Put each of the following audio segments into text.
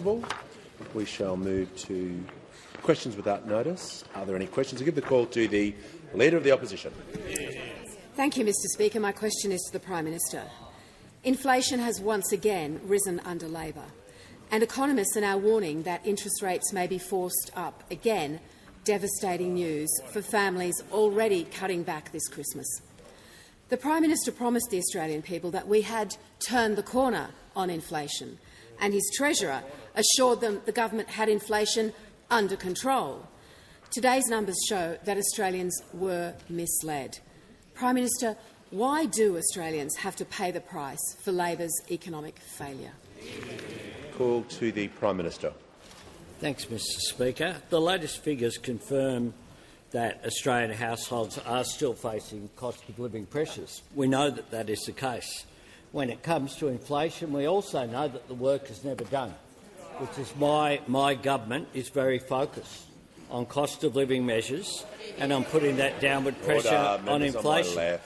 possible. We shall move to questions without notice. Are there any questions? I give the call to the Leader of the Opposition. Thank you, Mr Speaker. My question is to the Prime Minister. Inflation has once again risen under Labor, and economists are now warning that interest rates may be forced up again, devastating news for families already cutting back this Christmas. The Prime Minister promised the Australian people that we had turned the corner on inflation, and his Treasurer assured them the government had inflation under control. Today's numbers show that Australians were misled. Prime Minister, why do Australians have to pay the price for Labor's economic failure? Call to the Prime Minister. Thanks, Mr Speaker. The latest figures confirm that Australian households are still facing cost of living pressures. We know that that is the case. When it comes to inflation, we also know that the work is never done, which is why my government is very focused on cost of living measures and on putting that downward pressure on inflation.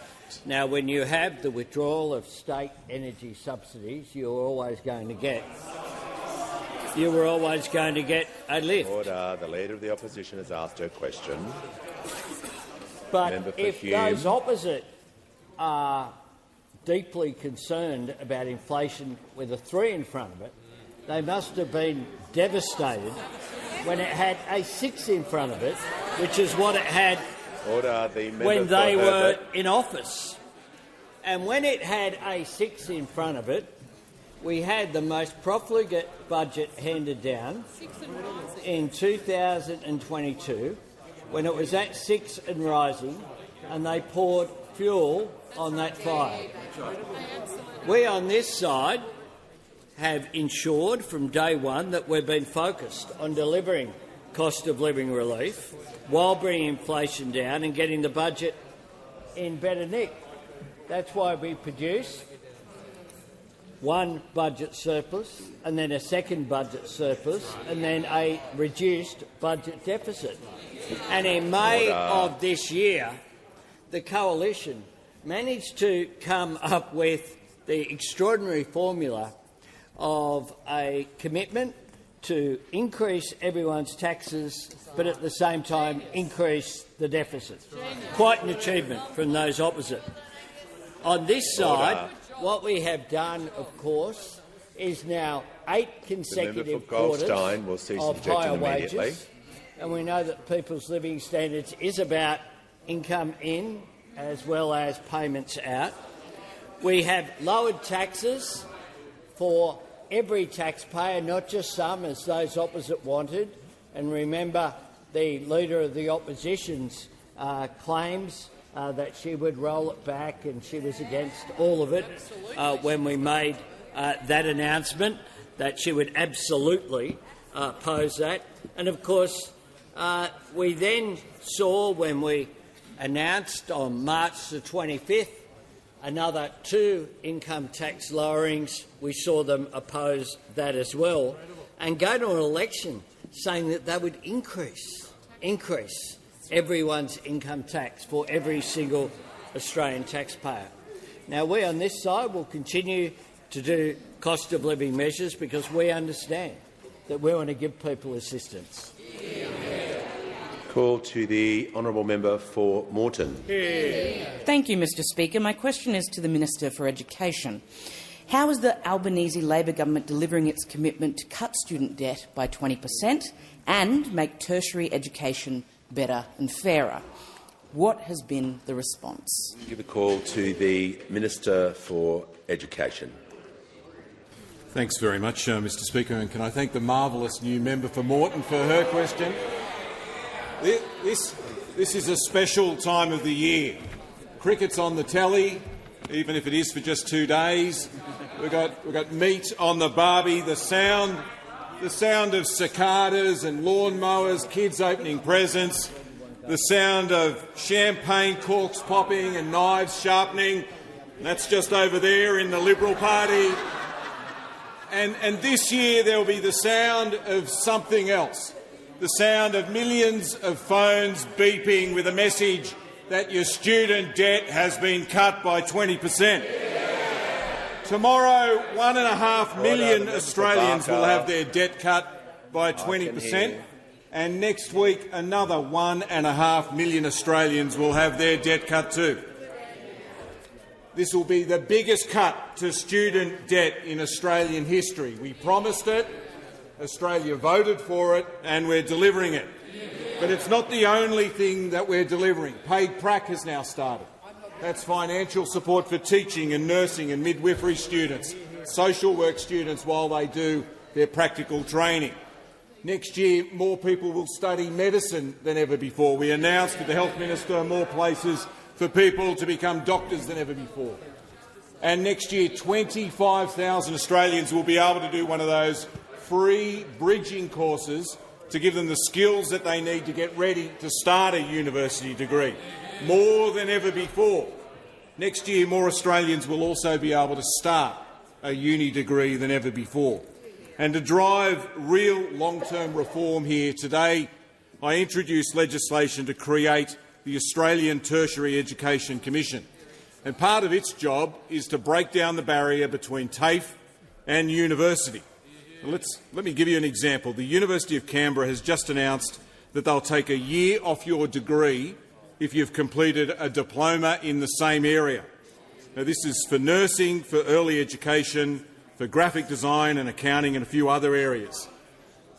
Now, when you have the withdrawal of state energy subsidies, you were always going to get a lift. Order. The Leader of the Opposition has asked her question. But if those opposite are deeply concerned about inflation with a 3 in front of it, they must have been devastated when it had a 6 in front of it, which is what it had when they were in office. And when it had a 6 in front of it, we had the most profligate budget handed down in 2022, when it was at 6 and rising, and they poured fuel on that fire. We on this side have ensured from day one that we've been focused on delivering cost of living relief while bringing inflation down and getting the budget in better nick. That's why we produce one budget surplus and then a second budget surplus and then a reduced budget deficit. And in May of this year, the Coalition managed to come up with the extraordinary formula of a commitment to increase everyone's taxes but at the same time increase the deficit. Quite an achievement from those opposite. On this side, what we have done, of course, is now 8 consecutive quarters of higher wages, and we know that people's living standards is about income in as well as payments out. We have lowered taxes for every taxpayer, not just some, as those opposite wanted. And remember, the Leader of the Opposition's claims that she would roll it back, and she was against all of it when we made that announcement, that she would absolutely oppose that. And, of course, we then saw, when we announced on March the 25th, another 2 income tax lowerings. We saw them oppose that as well and go to an election saying that they would increase everyone's income tax for every single Australian taxpayer. Now, we on this side will continue to do cost of living measures because we understand that we want to give people assistance. Call to the honourable member for Moreton. Thank you, Mr Speaker. My question is to the Minister for Education. How is the Albanese Labor government delivering its commitment to cut student debt by 20% and make tertiary education better and fairer? What has been the response? Give a call to the Minister for Education. Thanks very much, Mr Speaker, and can I thank the marvellous new member for Moreton for her question. This is a special time of the year. Cricket's on the telly, even if it is for just 2 days. We've got meat on the barbie. The sound of cicadas and lawnmowers, kids opening presents, the sound of champagne corks popping and knives sharpening. That's just over there in the Liberal Party. And this year there will be the sound of something else. The sound of millions of phones beeping with a message that your student debt has been cut by 20%. Tomorrow, 1.5 million Australians will have their debt cut by 20%, and next week another 1.5 million Australians will have their debt cut too. This will be the biggest cut to student debt in Australian history. We promised it, Australia voted for it, and we're delivering it. But it's not the only thing that we're delivering. Paid prac has now started. That's financial support for teaching and nursing and midwifery students, social work students while they do their practical training. Next year, more people will study medicine than ever before. We announced with the Health Minister more places for people to become doctors than ever before. And next year, 25,000 Australians will be able to do one of those free bridging courses to give them the skills that they need to get ready to start a university degree, more than ever before. Next year, more Australians will also be able to start a uni degree than ever before. And to drive real long-term reform here today, I introduced legislation to create the Australian Tertiary Education Commission. And part of its job is to break down the barrier between TAFE and university. Let me give you an example. The University of Canberra has just announced that they'll take a year off your degree if you've completed a diploma in the same area. Now, this is for nursing, for early education, for graphic design and accounting and a few other areas.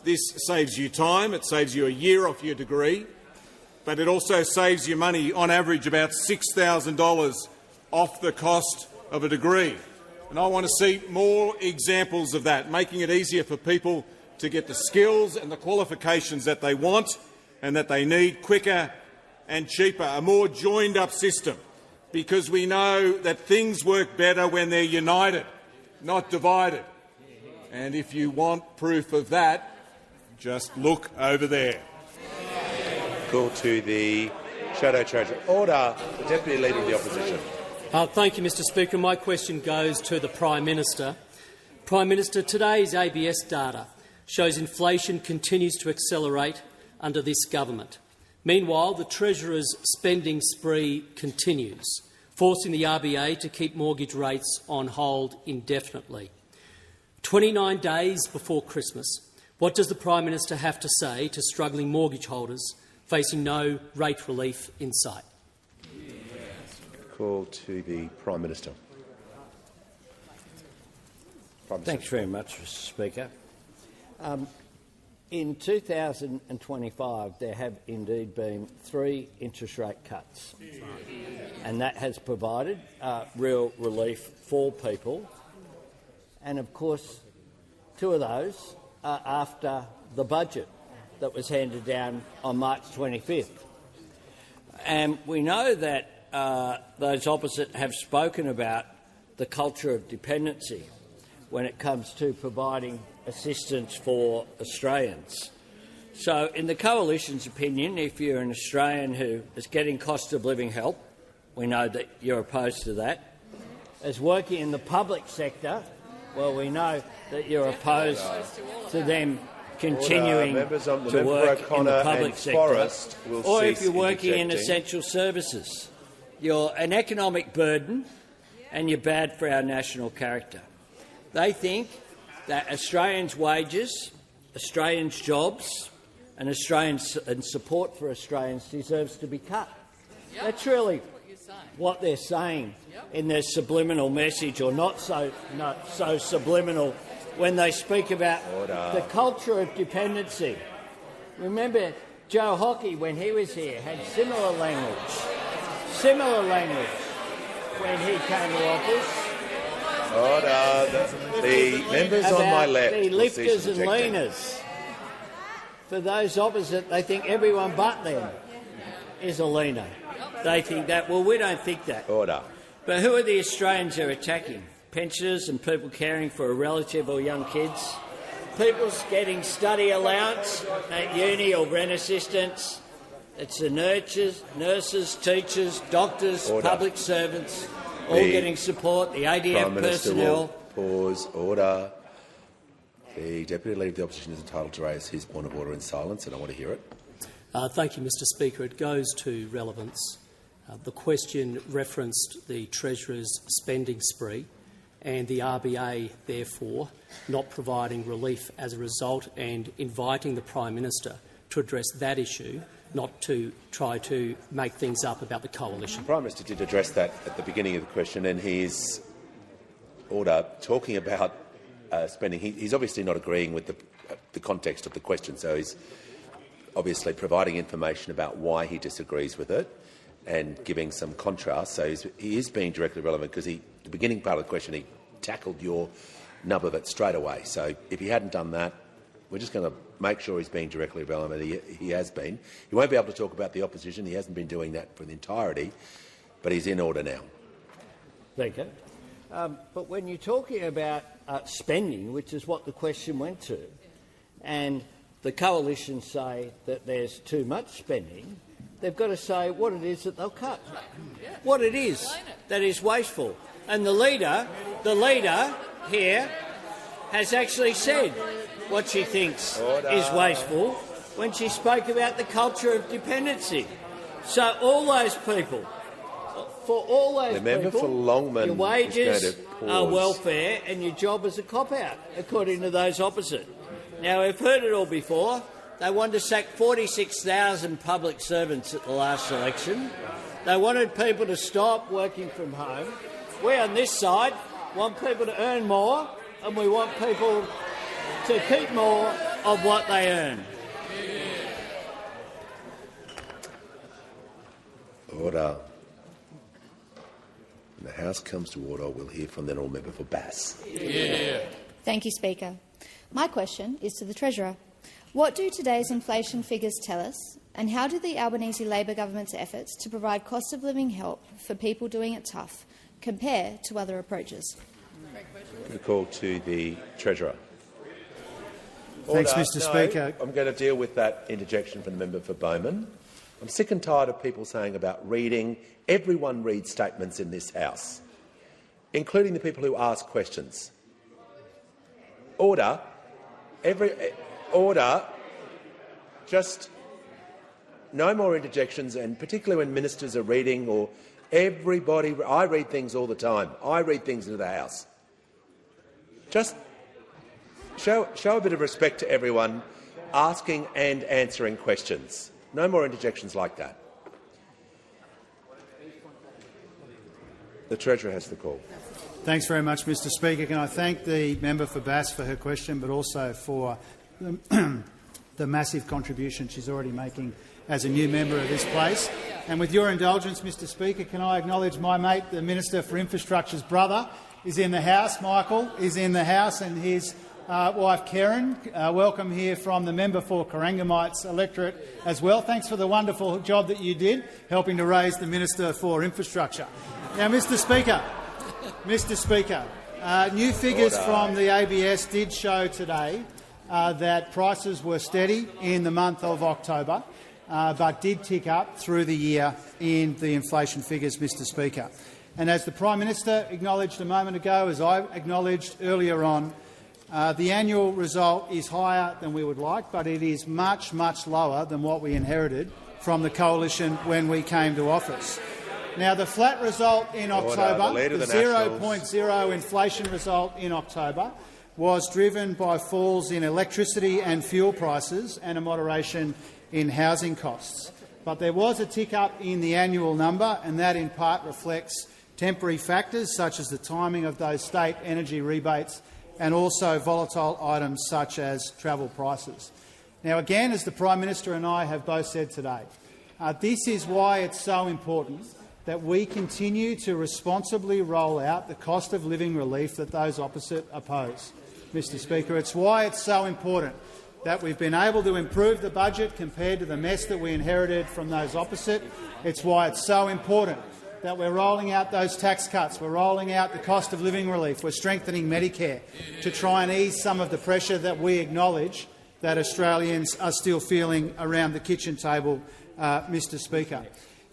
This saves you time, it saves you a year off your degree, but it also saves you money, on average about $6,000 off the cost of a degree. And I want to see more examples of that, making it easier for people to get the skills and the qualifications that they want and that they need quicker and cheaper, a more joined-up system, because we know that things work better when they're united, not divided. And if you want proof of that, just look over there. Call to the Shadow Treasurer. Order. The Deputy Leader of the Opposition. Thank you, Mr Speaker. My question goes to the Prime Minister. Prime Minister, today's ABS data shows inflation continues to accelerate under this government. Meanwhile, the Treasurer's spending spree continues, forcing the RBA to keep mortgage rates on hold indefinitely. 29 days before Christmas, what does the Prime Minister have to say to struggling mortgage holders facing no rate relief in sight? Call to the Prime Minister. Thanks very much, Mr Speaker. In 2025, there have indeed been 3 interest rate cuts, and that has provided real relief for people. And, of course, 2 of those are after the budget that was handed down on March 25th. And we know that those opposite have spoken about the culture of dependency when it comes to providing assistance for Australians. So, in the Coalition's opinion, if you're an Australian who is getting cost of living help, we know that you're opposed to that. As working in the public sector, well, we know that you're opposed to them continuing to work in the public sector. Or if you're working in essential services, you're an economic burden and you're bad for our national character. They think that Australians' wages, Australians' jobs and support for Australians deserves to be cut. That's really what they're saying in their subliminal message, or not so subliminal, when they speak about the culture of dependency. Remember, Joe Hockey, when he was here, had similar language when he came to office. The members on my left. The lifters and leaners. For those opposite, they think everyone but them is a leaner. They think that. Well, we don't think that. Order. But who are the Australians they're attacking? Pensioners and people caring for a relative or young kids? People getting study allowance at uni or rent assistance? It's the nurses, teachers, doctors, public servants, all getting support, the ADF personnel. Pause. Order. The Deputy Leader of the Opposition is entitled to raise his point of order in silence, and I want to hear it. Thank you, Mr Speaker. It goes to relevance. The question referenced the Treasurer's spending spree and the RBA, therefore, not providing relief as a result, and inviting the Prime Minister to address that issue, not to try to make things up about the coalition. The Prime Minister did address that at the beginning of the question, and his order talking about spending. He's obviously not agreeing with the context of the question, so he's obviously providing information about why he disagrees with it and giving some contrast. So he is being directly relevant because the beginning part of the question, he tackled your nub of it straight away. So if he hadn't done that, we're just going to make sure he's being directly relevant. He has been. He won't be able to talk about the opposition. He hasn't been doing that for the entirety, but he's in order now. Thank you. But when you're talking about spending, which is what the question went to, and the coalition say that there's too much spending, they've got to say what it is that they'll cut, what it is that is wasteful. And the leader here has actually said what she thinks is wasteful when she spoke about the culture of dependency. So all those people, for all those people, your wages are welfare and your job is a cop-out, according to those opposite. Now, we've heard it all before. They wanted to sack 46,000 public servants at the last election. They wanted people to stop working from home. We on this side want people to earn more, and we want people to keep more of what they earn. Order. When the House comes to order, we'll hear from the honourable member for Bass. Thank you, Speaker. My question is to the Treasurer. What do today's inflation figures tell us, and how do the Albanese Labor government's efforts to provide cost-of-living help for people doing it tough compare to other approaches? The call to the Treasurer. Thanks, Mr. Speaker. I'm going to deal with that interjection from the member for Bowman. I'm sick and tired of people saying about reading. Everyone reads statements in this House, including the people who ask questions. Order. Order. Just no more interjections, and particularly when ministers are reading or everybody. I read things all the time. I read things into the House. Just show a bit of respect to everyone asking and answering questions. No more interjections like that. The Treasurer has the call. Thanks very much, Mr. Speaker. Can I thank the member for Bass for her question, but also for the massive contribution she's already making as a new member of this place. And with your indulgence, Mr. Speaker, can I acknowledge my mate, the Minister for Infrastructure's brother, is in the House. Michael is in the House, and his wife Karen. Welcome here from the member for Corangamite's electorate as well. Thanks for the wonderful job that you did, helping to raise the Minister for Infrastructure. Now, Mr. Speaker, new figures from the ABS did show today that prices were steady in the month of October, but did tick up through the year in the inflation figures, Mr. Speaker. And as the Prime Minister acknowledged a moment ago, as I acknowledged earlier on, the annual result is higher than we would like, but it is much, much lower than what we inherited from the coalition when we came to office. Now, the flat result in October, the 0.0 inflation result in October, was driven by falls in electricity and fuel prices and a moderation in housing costs. But there was a tick-up in the annual number, and that in part reflects temporary factors such as the timing of those state energy rebates and also volatile items such as travel prices. Now, again, as the Prime Minister and I have both said today, this is why it's so important that we continue to responsibly roll out the cost of living relief that those opposite oppose. Mr. Speaker, it's why it's so important that we've been able to improve the budget compared to the mess that we inherited from those opposite. It's why it's so important that we're rolling out those tax cuts, we're rolling out the cost of living relief, we're strengthening Medicare to try and ease some of the pressure that we acknowledge that Australians are still feeling around the kitchen table, Mr. Speaker.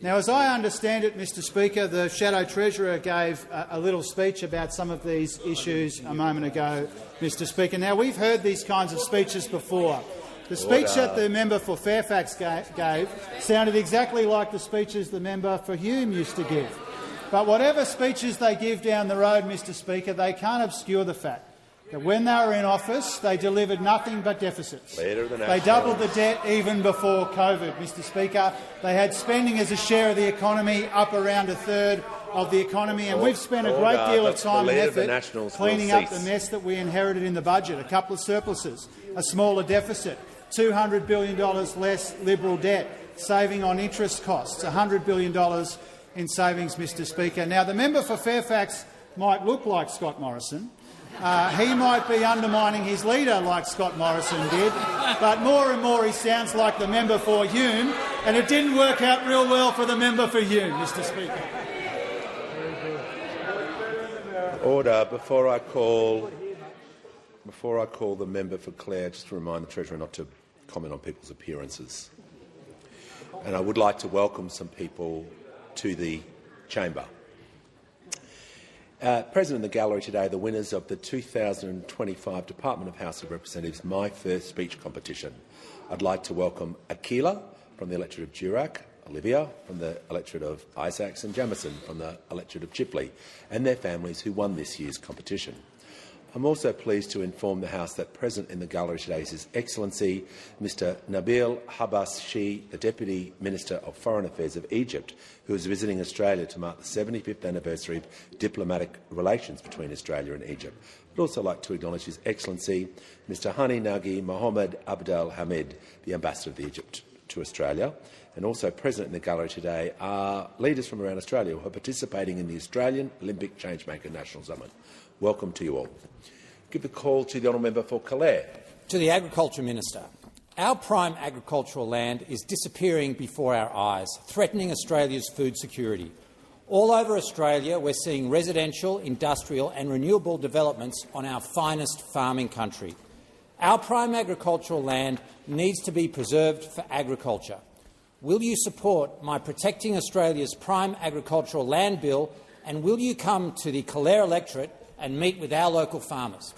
Now, as I understand it, Mr. Speaker, the Shadow Treasurer gave a little speech about some of these issues a moment ago, Mr. Speaker. Now, we've heard these kinds of speeches before. The speech that the member for Fairfax gave sounded exactly like the speeches the member for Hume used to give. But whatever speeches they give down the road, Mr Speaker, they can't obscure the fact that when they were in office, they delivered nothing but deficits. They doubled the debt even before COVID, Mr Speaker. They had spending as a share of the economy up around a third of the economy, and we've spent a great deal of time and effort cleaning up the mess that we inherited in the budget. A couple of surpluses, a smaller deficit, $200 billion less Liberal debt, saving on interest costs, $100 billion in savings, Mr Speaker. Now, the member for Fairfax might look like Scott Morrison. He might be undermining his leader like Scott Morrison did, but more and more he sounds like the member for Hume, and it didn't work out real well for the member for Hume, Mr Speaker. Order. Before I call the member for Clare, just to remind the Treasurer not to comment on people's appearances. And I would like to welcome some people to the chamber. Present in the gallery today, the winners of the 2025 Department of House of Representatives My First Speech competition. I'd like to welcome Akila from the electorate of Durack, Olivia from the electorate of Isaacs and Jamison from the electorate of Chipley, and their families who won this year's competition. I'm also pleased to inform the House that present in the gallery today is His Excellency Mr Nabil Habasshi, the Deputy Minister of Foreign Affairs of Egypt, who is visiting Australia to mark the 75th anniversary of diplomatic relations between Australia and Egypt. I'd also like to acknowledge His Excellency Mr Hani Nagi Mohammed Abdel Hamid, the Ambassador of Egypt to Australia. And also present in the gallery today are leaders from around Australia who are participating in the Australian Olympic Changemaker National Summit. Welcome to you all. Give the call to the honourable member for Calare. To the Agriculture Minister. Our prime agricultural land is disappearing before our eyes, threatening Australia's food security. All over Australia, we're seeing residential, industrial and renewable developments on our finest farming country. Our prime agricultural land needs to be preserved for agriculture. Will you support my Protecting Australia's Prime Agricultural Land Bill, and will you come to the Calare electorate and meet with our local farmers?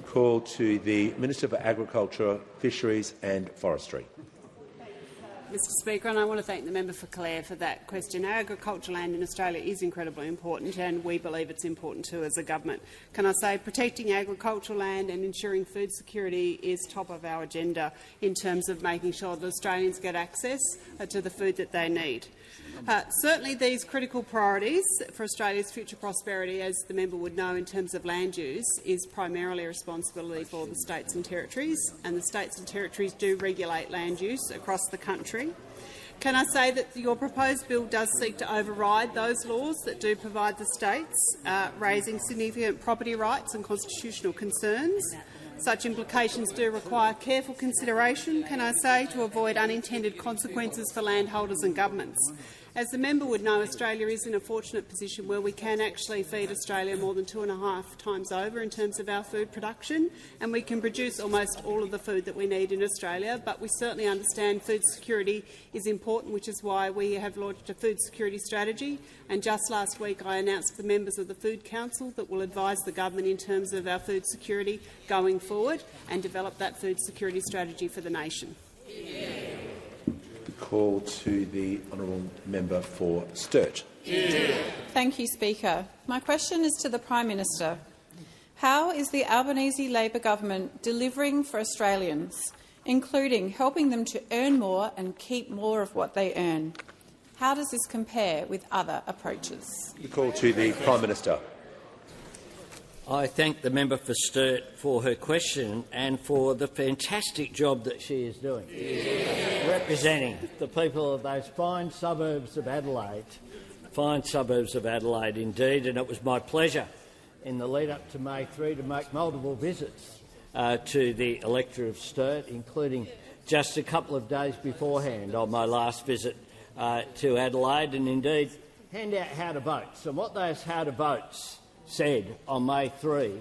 Call to the Minister for Agriculture, Fisheries and Forestry. Mr Speaker, and I want to thank the member for Calare for that question. Our agricultural land in Australia is incredibly important, and we believe it's important too as a government. Can I say protecting agricultural land and ensuring food security is top of our agenda in terms of making sure that Australians get access to the food that they need. Certainly these critical priorities for Australia's future prosperity, as the member would know in terms of land use, is primarily a responsibility for the states and territories, and the states and territories do regulate land use across the country. Can I say that your proposed bill does seek to override those laws that do provide the states, raising significant property rights and constitutional concerns? Such implications do require careful consideration, can I say, to avoid unintended consequences for landholders and governments. As the member would know, Australia is in a fortunate position where we can actually feed Australia more than 2.5 times over in terms of our food production, and we can produce almost all of the food that we need in Australia. But we certainly understand food security is important, which is why we have launched a food security strategy. And just last week I announced to the members of the Food Council that will advise the government in terms of our food security going forward and develop that food security strategy for the nation. Call to the honourable member for Sturt. Thank you, Speaker. My question is to the Prime Minister. How is the Albanese Labor government delivering for Australians, including helping them to earn more and keep more of what they earn? How does this compare with other approaches? The call to the Prime Minister. I thank the member for Sturt for her question and for the fantastic job that she is doing, representing the people of those fine suburbs of Adelaide. Fine suburbs of Adelaide indeed, and it was my pleasure in the lead-up to May 3 to make multiple visits to the electorate of Sturt, including just a couple of days beforehand on my last visit to Adelaide, and indeed hand out how to votes. And what those how to votes said on May 3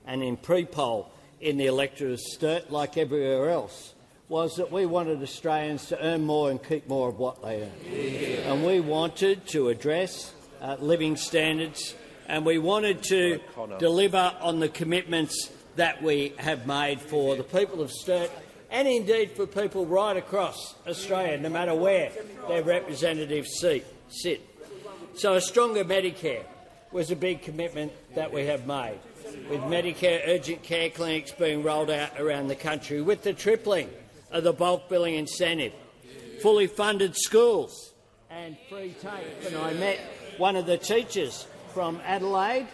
and in pre-poll in the electorate of Sturt, like everywhere else, was that we wanted Australians to earn more and keep more of what they earn. And we wanted to address living standards, and we wanted to deliver on the commitments that we have made for the people of Sturt and indeed for people right across Australia, no matter where their representatives sit. So a stronger Medicare was a big commitment that we have made, with Medicare urgent care clinics being rolled out around the country, with the tripling of the bulk billing incentive, fully funded schools and free tape. And I met one of the teachers from Adelaide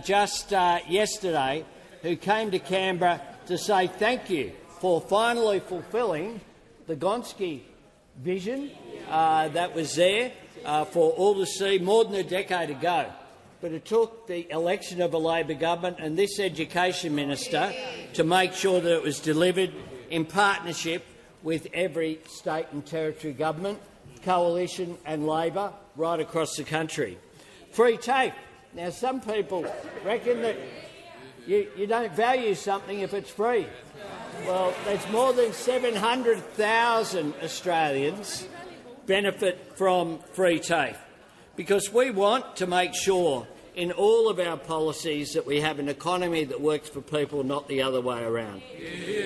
just yesterday who came to Canberra to say thank you for finally fulfilling the Gonski vision that was there for all to see more than a decade ago. But it took the election of a Labor government and this Education Minister to make sure that it was delivered in partnership with every state and territory government, coalition and Labor right across the country. Free tape. Now, some people reckon that you don't value something if it's free. Well, there's more than 700,000 Australians benefit from free TAFE because we want to make sure in all of our policies that we have an economy that works for people, not the other way around.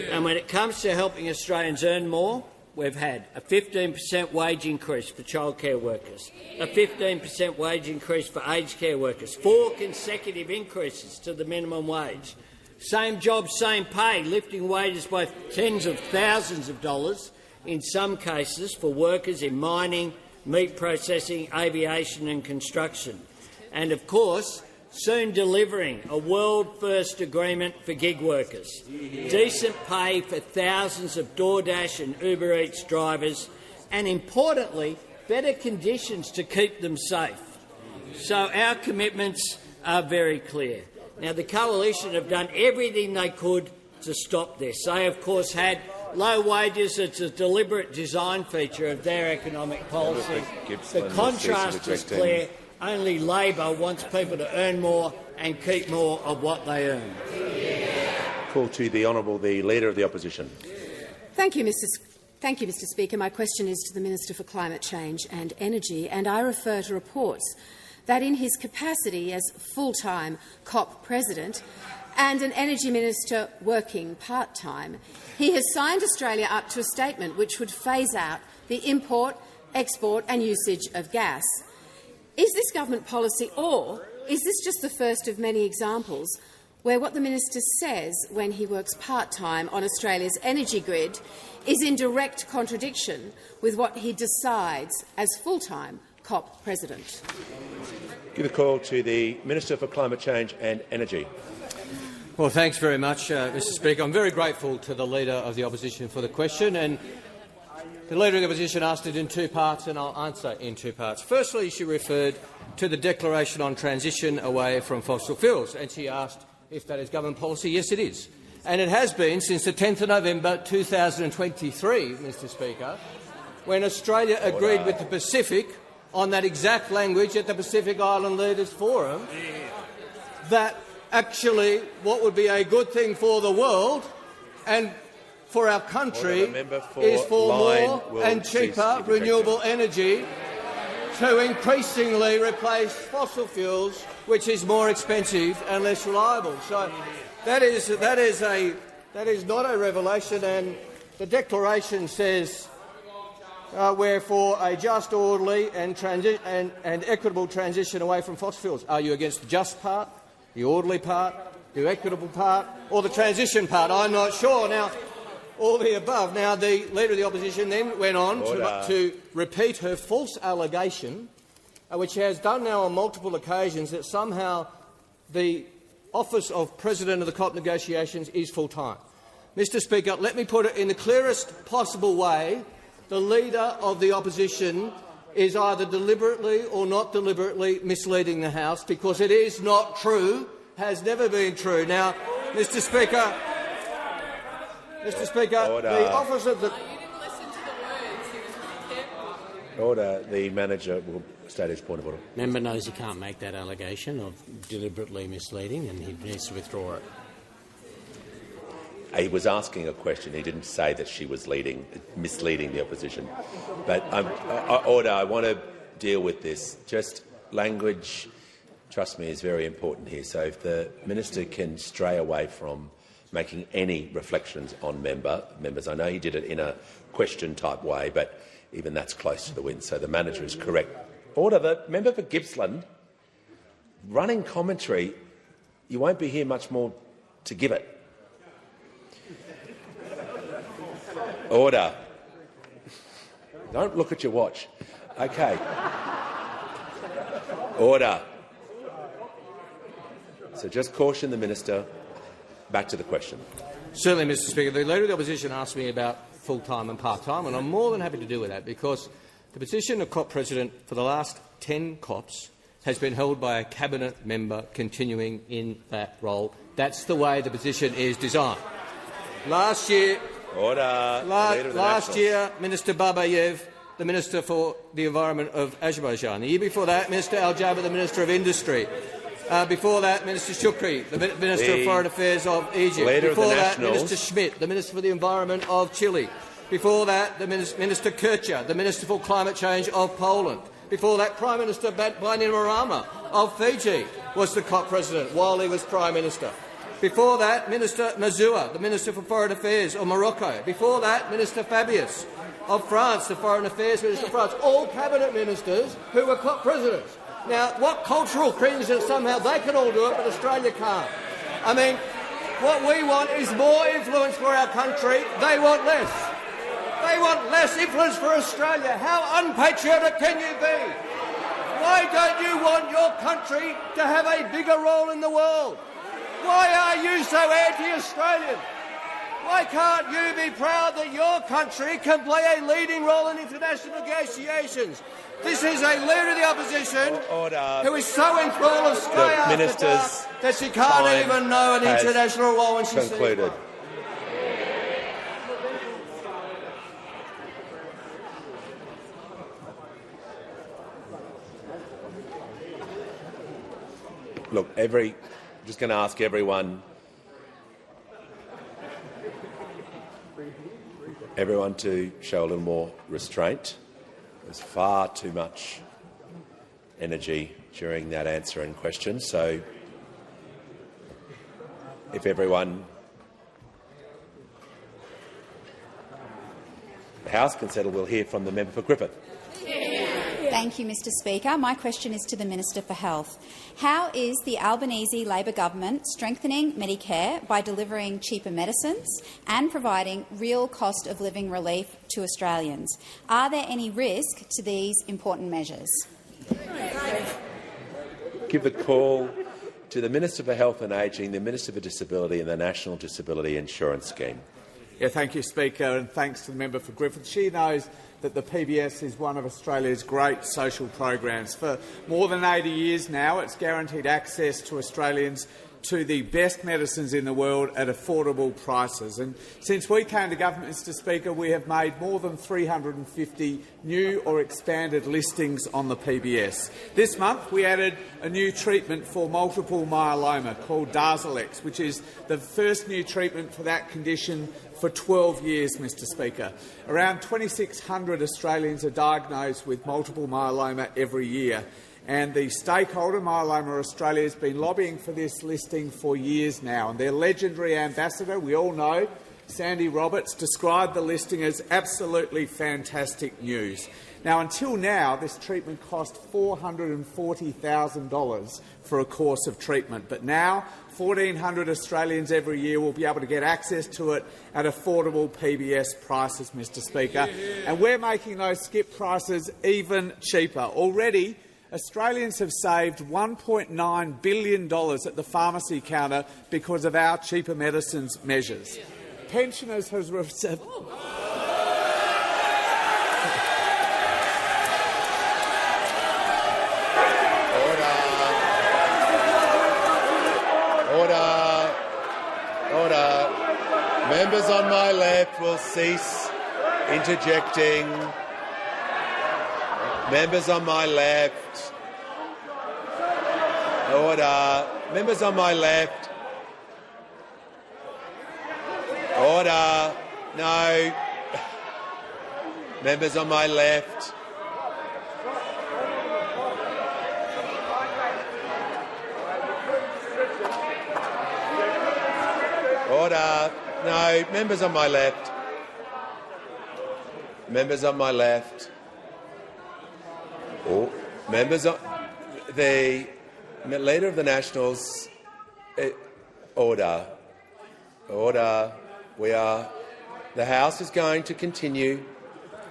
And when it comes to helping Australians earn more, we've had a 15% wage increase for childcare workers, a 15% wage increase for aged care workers, 4 consecutive increases to the minimum wage, same job, same pay, lifting wages by tens of thousands of dollars in some cases for workers in mining, meat processing, aviation and construction. And, of course, soon delivering a world-first agreement for gig workers, decent pay for thousands of DoorDash and Uber Eats drivers, and, importantly, better conditions to keep them safe. So our commitments are very clear. Now, the Coalition have done everything they could to stop this. They, of course, had low wages. It's a deliberate design feature of their economic policy. The contrast is clear. Only Labor wants people to earn more and keep more of what they earn. Call to the Honourable the Leader of the Opposition. Thank you, Mr Speaker. My question is to the Minister for Climate Change and Energy, and I refer to reports that in his capacity as full-time COP President and an Energy Minister working part-time, he has signed Australia up to a statement which would phase out the import, export and usage of gas. Is this government policy, or is this just the first of many examples where what the minister says when he works part-time on Australia's energy grid is in direct contradiction with what he decides as full-time COP President? Give a call to the Minister for Climate Change and Energy. Well, thanks very much, Mr Speaker. I'm very grateful to the Leader of the Opposition for the question. And the Leader of the Opposition asked it in 2 parts, and I'll answer in 2 parts. Firstly, she referred to the Declaration on Transition Away from Fossil Fuels, and she asked if that is government policy. Yes, it is. And it has been since the 10th of November 2023, Mr Speaker, when Australia agreed with the Pacific on that exact language at the Pacific Island Leaders Forum, that actually what would be a good thing for the world and for our country is for more and cheaper renewable energy to increasingly replace fossil fuels, which is more expensive and less reliable. So that is not a revelation, and the Declaration says we're for a just, orderly and equitable transition away from fossil fuels. Are you against the just part, the orderly part, the equitable part, or the transition part? I'm not sure. Now, all the above. Now, the Leader of the Opposition then went on to repeat her false allegation, which she has done now on multiple occasions, that somehow the office of President of the COP negotiations is full-time. Mr Speaker, let me put it in the clearest possible way. The Leader of the Opposition is either deliberately or not deliberately misleading the House, because it is not true, has never been true. Now, Mr Speaker, Order. The office of the... Order. The manager will state his point of order. Member knows he can't make that allegation of deliberately misleading, and he needs to withdraw it. He was asking a question. He didn't say that she was misleading the opposition. But Order. I want to deal with this. Just language, trust me, is very important here. So if the minister can stray away from making any reflections on members. I know he did it in a question-type way, but even that's close to the wind. So the manager is correct Order. The member for Gippsland, running commentary, you won't be here much more to give it. Order. Don't look at your watch. Okay. Order. So just caution the minister. Back to the question. Certainly, Mr Speaker. The Leader of the Opposition asked me about full-time and part-time, and I'm more than happy to deal with that because the position of COP President for the last 10 COPs has been held by a Cabinet member continuing in that role. That's the way the position is designed. Last year, Minister Babayev, the Minister for the Environment of Azerbaijan. The year before that, Minister Al-Jaber, the Minister of Industry. Before that, Minister Shukri, the Minister of Foreign Affairs of Egypt. Before that, Minister Schmidt, the Minister for the Environment of Chile. Before that, the Minister Kircher, the Minister for Climate Change of Poland. Before that, Prime Minister Bainimarama of Fiji was the COP President while he was Prime Minister. Before that, Minister Mazua, the Minister for Foreign Affairs of Morocco. Before that, Minister Fabius of France, the Foreign Affairs Minister of France. All Cabinet Ministers who were COP Presidents. Now, what cultural cringe that somehow they can all do it, but Australia can't? I mean, what we want is more influence for our country. They want less. They want less influence for Australia. How unpatriotic can you be? Why don't you want your country to have a bigger role in the world? Why are you so anti-Australian? Why can't you be proud that your country can play a leading role in international negotiations? This is a Leader of the Opposition who is so enthralled of sky after dark that she can't even know an international law when she sees one. Look, I'm just going to ask everyone to show a little more restraint. There's far too much energy during that answer and question. So if everyone, the House can settle, we'll hear from the member for Griffith. Thank you, Mr Speaker. My question is to the Minister for Health. How is the Albanese Labor government strengthening Medicare by delivering cheaper medicines and providing real cost of living relief to Australians? Are there any risk to these important measures? Give the call to the Minister for Health and Ageing, the Minister for Disability and the National Disability Insurance Scheme. Yeah, thank you, Speaker, and thanks to the member for Griffith. She knows that the PBS is one of Australia's great social programs. For more than 80 years now, it's guaranteed access to Australians to the best medicines in the world at affordable prices. And since we came to government, Mr Speaker, we have made more than 350 new or expanded listings on the PBS. This month we added a new treatment for multiple myeloma called Darzalex, which is the first new treatment for that condition for 12 years, Mr Speaker. Around 2,600 Australians are diagnosed with multiple myeloma every year, and the stakeholder, Myeloma Australia, has been lobbying for this listing for years now. And their legendary ambassador, we all know, Sandy Roberts, described the listing as absolutely fantastic news. Now, until now, this treatment cost $440,000 for a course of treatment, but now 1,400 Australians every year will be able to get access to it at affordable PBS prices, Mr Speaker. And we're making those skip prices even cheaper. Already, Australians have saved $1.9 billion at the pharmacy counter because of our cheaper medicines measures. Pensioners have received... Order. Members on my left will cease interjecting. Members on my left. Order. Members on my left. Order. No. Members on my left. Order. No. Members on my left. Members on my left. Members, the Leader of the Nationals, order. Order. The House is going to continue.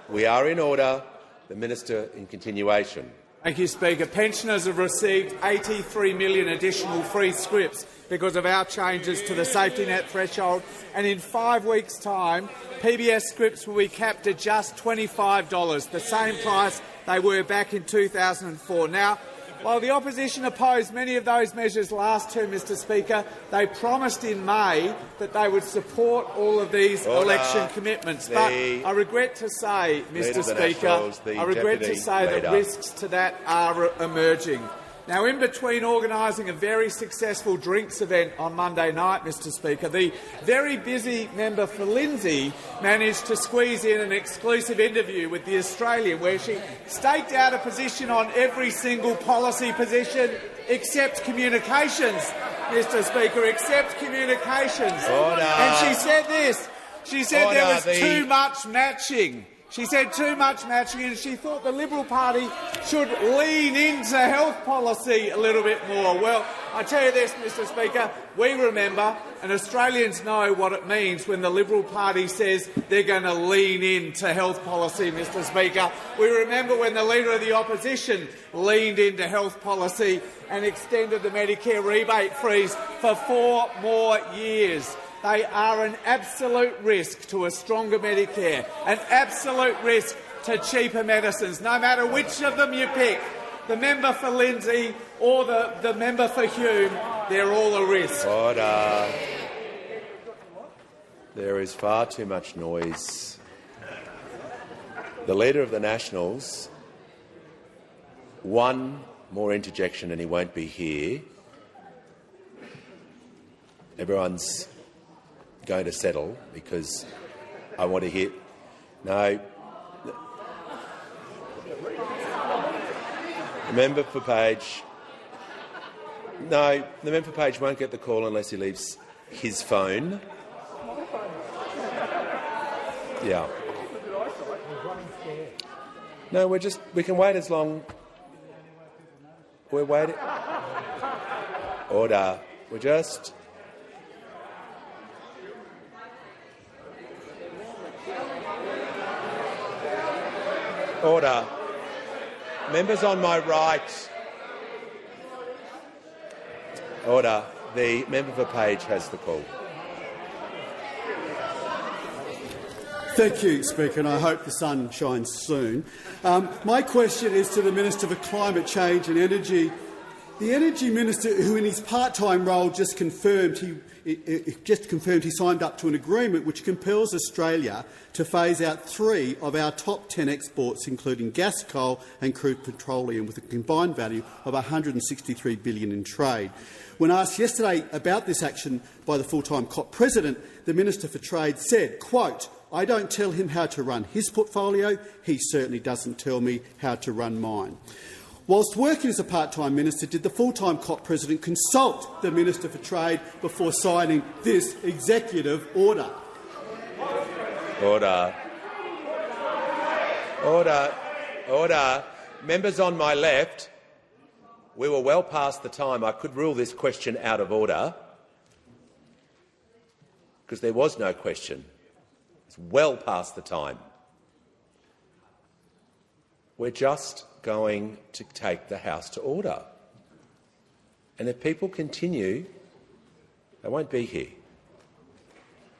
We are in order. The Minister in continuation. Thank you, Speaker. Pensioners have received 83 million additional free scripts because of our changes to the safety net threshold, and in 5 weeks' time, PBS scripts will be capped at just $25, the same price they were back in 2004. Now, while the opposition opposed many of those measures last term, Mr Speaker, they promised in May that they would support all of these election commitments. But I regret to say, Mr Speaker, that risks to that are emerging. Now, in between organising a very successful drinks event on Monday night, Mr Speaker, the very busy member for Lindsay managed to squeeze in an exclusive interview with The Australian where she staked out a position on every single policy position except communications, Mr Speaker, except communications. And she said this. She said there was too much matching. She said too much matching, and she thought the Liberal Party should lean into health policy a little bit more. Well, I tell you this, Mr Speaker, we remember, and Australians know what it means when the Liberal Party says they're going to lean into health policy, Mr Speaker. We remember when the Leader of the Opposition leaned into health policy and extended the Medicare rebate freeze for 4 more years. They are an absolute risk to a stronger Medicare, an absolute risk to cheaper medicines, no matter which of them you pick, the member for Lindsay or the member for Hume, they're all a risk. Order. There is far too much noise. The Leader of the Nationals, one more interjection and he won't be here. Everyone's going to settle because I want to hear. No. The member for Page. No, the member for Page won't get the call unless he leaves his phone. Yeah. No, we can wait as long. We're waiting. Order. We're just. Order. Members on my right. Order. The member for Page has the call. Thank you, Speaker, and I hope the sun shines soon. My question is to the Minister for Climate Change and Energy. The Energy Minister, who in his part-time role just confirmed he signed up to an agreement which compels Australia to phase out 3 of our top 10 exports, including gas, coal and crude petroleum, with a combined value of $163 billion in trade. When asked yesterday about this action by the full-time COP President, the Minister for Trade said, quote, "I don't tell him how to run his portfolio. He certainly doesn't tell me how to run mine." Whilst working as a part-time minister, did the full-time COP President consult the Minister for Trade before signing this executive order? Order. Order. Order. Members on my left, we were well past the time. I could rule this question out of order because there was no question. It's well past the time. We're just going to take the House to order. And if people continue, they won't be here.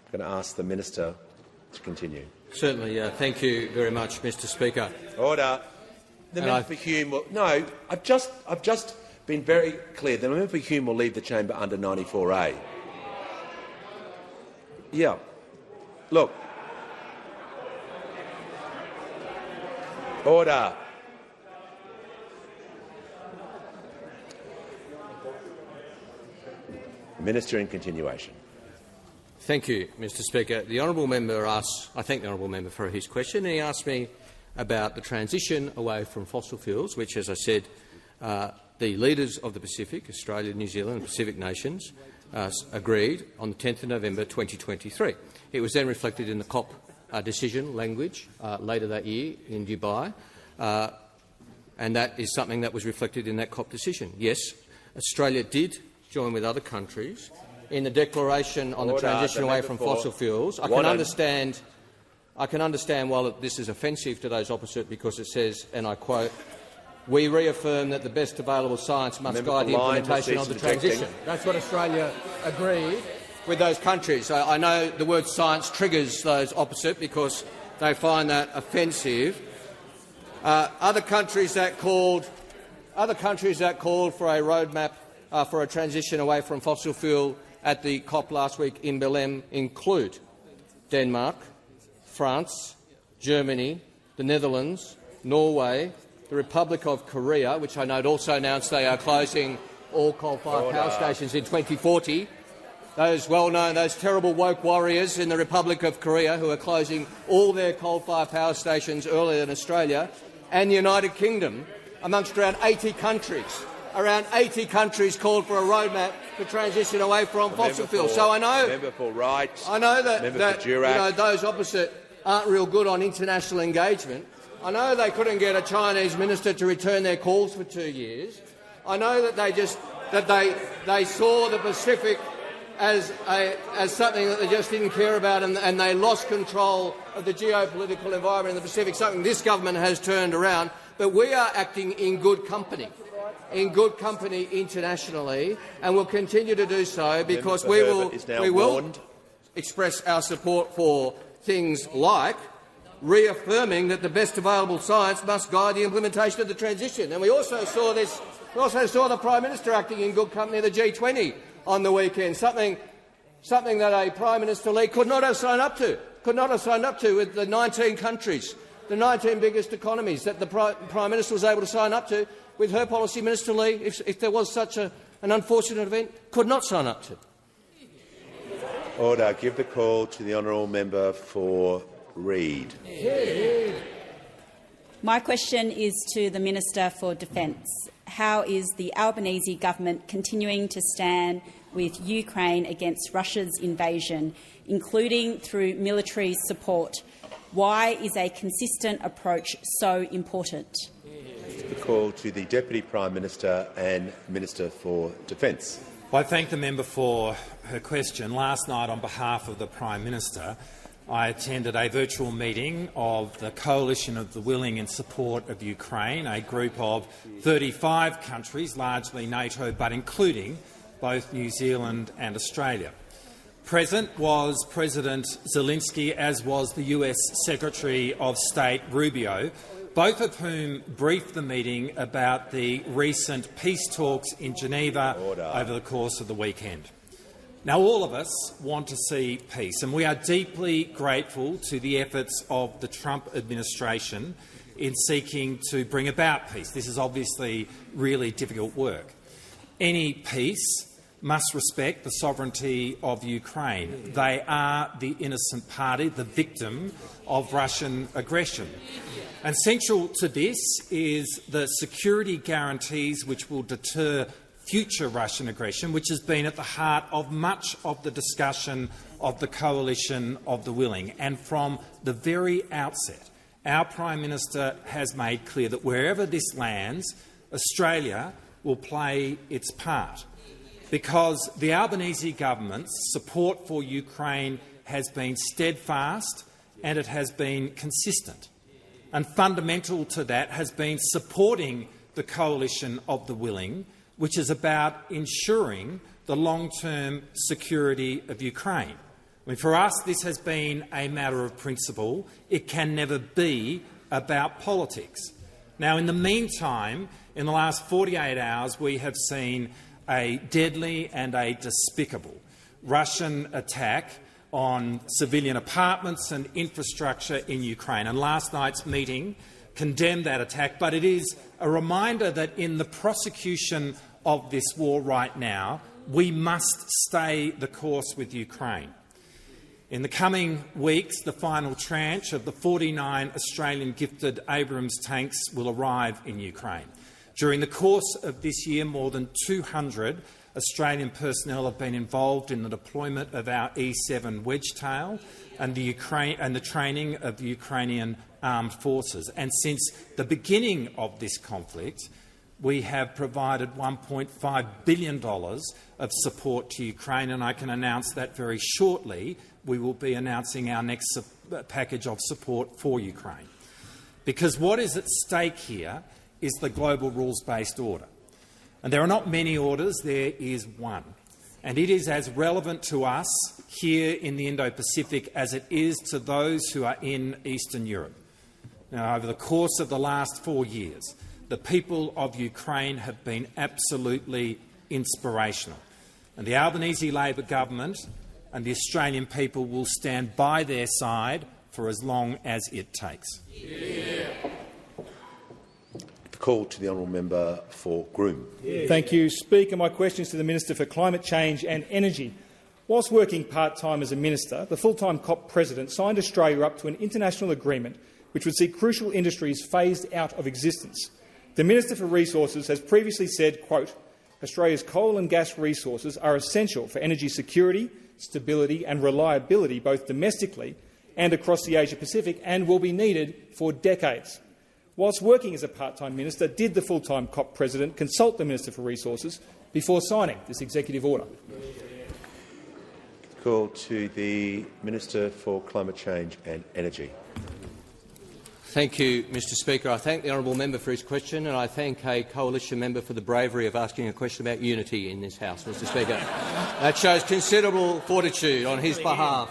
I'm going to ask the Minister to continue. Certainly. Thank you very much, Mr Speaker. Order. The member for Hume will... No, I've just been very clear. The member for Hume will leave the chamber under 94A. Yeah. Look. Order. Minister in continuation. Thank you, Mr Speaker. The honourable member asked, I thank the honourable member for his question, and he asked me about the transition away from fossil fuels, which, as I said, the leaders of the Pacific, Australia, New Zealand and Pacific nations, agreed on the 10th of November 2023. It was then reflected in the COP decision language later that year in Dubai. and that is something that was reflected in that COP decision. Yes, Australia did join with other countries in the declaration on the transition away from fossil fuels. I can understand while this is offensive to those opposite because it says, and I quote, "We reaffirm that the best available science must guide the implementation of the transition." That's what Australia agreed with those countries. I know the word science triggers those opposite because they find that offensive. Other countries that called for a roadmap for a transition away from fossil fuel at the COP last week in Belém include Denmark, France, Germany, the Netherlands, Norway, the Republic of Korea, which I note also announced they are closing all coal-fired power stations in 2040. Those well-known, those terrible woke warriors in the Republic of Korea who are closing all their coal-fired power stations earlier than Australia, and the United Kingdom, amongst around 80 countries. Around 80 countries called for a roadmap to transition away from fossil fuels. So I know that those opposite aren't real good on international engagement. I know they couldn't get a Chinese minister to return their calls for 2 years. I know that they saw the Pacific as something that they just didn't care about, and they lost control of the geopolitical environment in the Pacific, something this government has turned around. But we are acting in good company internationally, and will continue to do so because we will express our support for things like reaffirming that the best available science must guide the implementation of the transition. And we also saw the Prime Minister acting in good company of the G20 on the weekend, something that a Prime Minister Lee could not have signed up to, with the 19 countries, the 19 biggest economies that the Prime Minister was able to sign up to, with her policy Minister Lee, if there was such an unfortunate event, could not sign up to. Order. Give the call to the honourable member for Reid. My question is to the Minister for Defence. How is the Albanese government continuing to stand with Ukraine against Russia's invasion, including through military support? Why is a consistent approach so important? The call to the Deputy Prime Minister and Minister for Defence. Well, I thank the member for her question. Last night, on behalf of the Prime Minister, I attended a virtual meeting of the Coalition of the Willing in support of Ukraine, a group of 35 countries, largely NATO, but including both New Zealand and Australia. Present was President Zelensky, as was the US Secretary of State Rubio, both of whom briefed the meeting about the recent peace talks in Geneva over the course of the weekend. Now, all of us want to see peace, and we are deeply grateful to the efforts of the Trump administration in seeking to bring about peace. This is obviously really difficult work. Any peace must respect the sovereignty of Ukraine. They are the innocent party, the victim of Russian aggression. And central to this is the security guarantees which will deter future Russian aggression, which has been at the heart of much of the discussion of the Coalition of the Willing. And from the very outset, our Prime Minister has made clear that wherever this lands, Australia will play its part, because the Albanese government's support for Ukraine has been steadfast and it has been consistent. And fundamental to that has been supporting the Coalition of the Willing, which is about ensuring the long-term security of Ukraine. I mean, for us, this has been a matter of principle. It can never be about politics. Now, in the meantime, in the last 48 hours, we have seen a deadly and a despicable Russian attack on civilian apartments and infrastructure in Ukraine. And last night's meeting condemned that attack, but it is a reminder that in the prosecution of this war right now, we must stay the course with Ukraine. In the coming weeks, the final tranche of the 49 Australian gifted Abrams tanks will arrive in Ukraine. During the course of this year, more than 200 Australian personnel have been involved in the deployment of our E-7 Wedgetail and the training of the Ukrainian armed forces. And since the beginning of this conflict, we have provided $1.5 billion of support to Ukraine, and I can announce that very shortly we will be announcing our next package of support for Ukraine. Because what is at stake here is the global rules-based order. And there are not many orders, there is one. And it is as relevant to us here in the Indo-Pacific as it is to those who are in Eastern Europe. Now, over the course of the last 4 years, the people of Ukraine have been absolutely inspirational. And the Albanese Labor government and the Australian people will stand by their side for as long as it takes. The call to the honourable member for Groom. Thank you, Speaker. My question is to the Minister for Climate Change and Energy. Whilst working part-time as a minister, the full-time COP president signed Australia up to an international agreement which would see crucial industries phased out of existence. The Minister for Resources has previously said, quote, Australia's coal and gas resources are essential for energy security, stability and reliability both domestically and across the Asia-Pacific and will be needed for decades. Whilst working as a part-time minister, did the full-time COP president consult the Minister for Resources before signing this executive order? Call to the Minister for Climate Change and Energy. Thank you, Mr Speaker. I thank the honourable member for his question, and I thank a coalition member for the bravery of asking a question about unity in this House, Mr Speaker. That shows considerable fortitude on his behalf.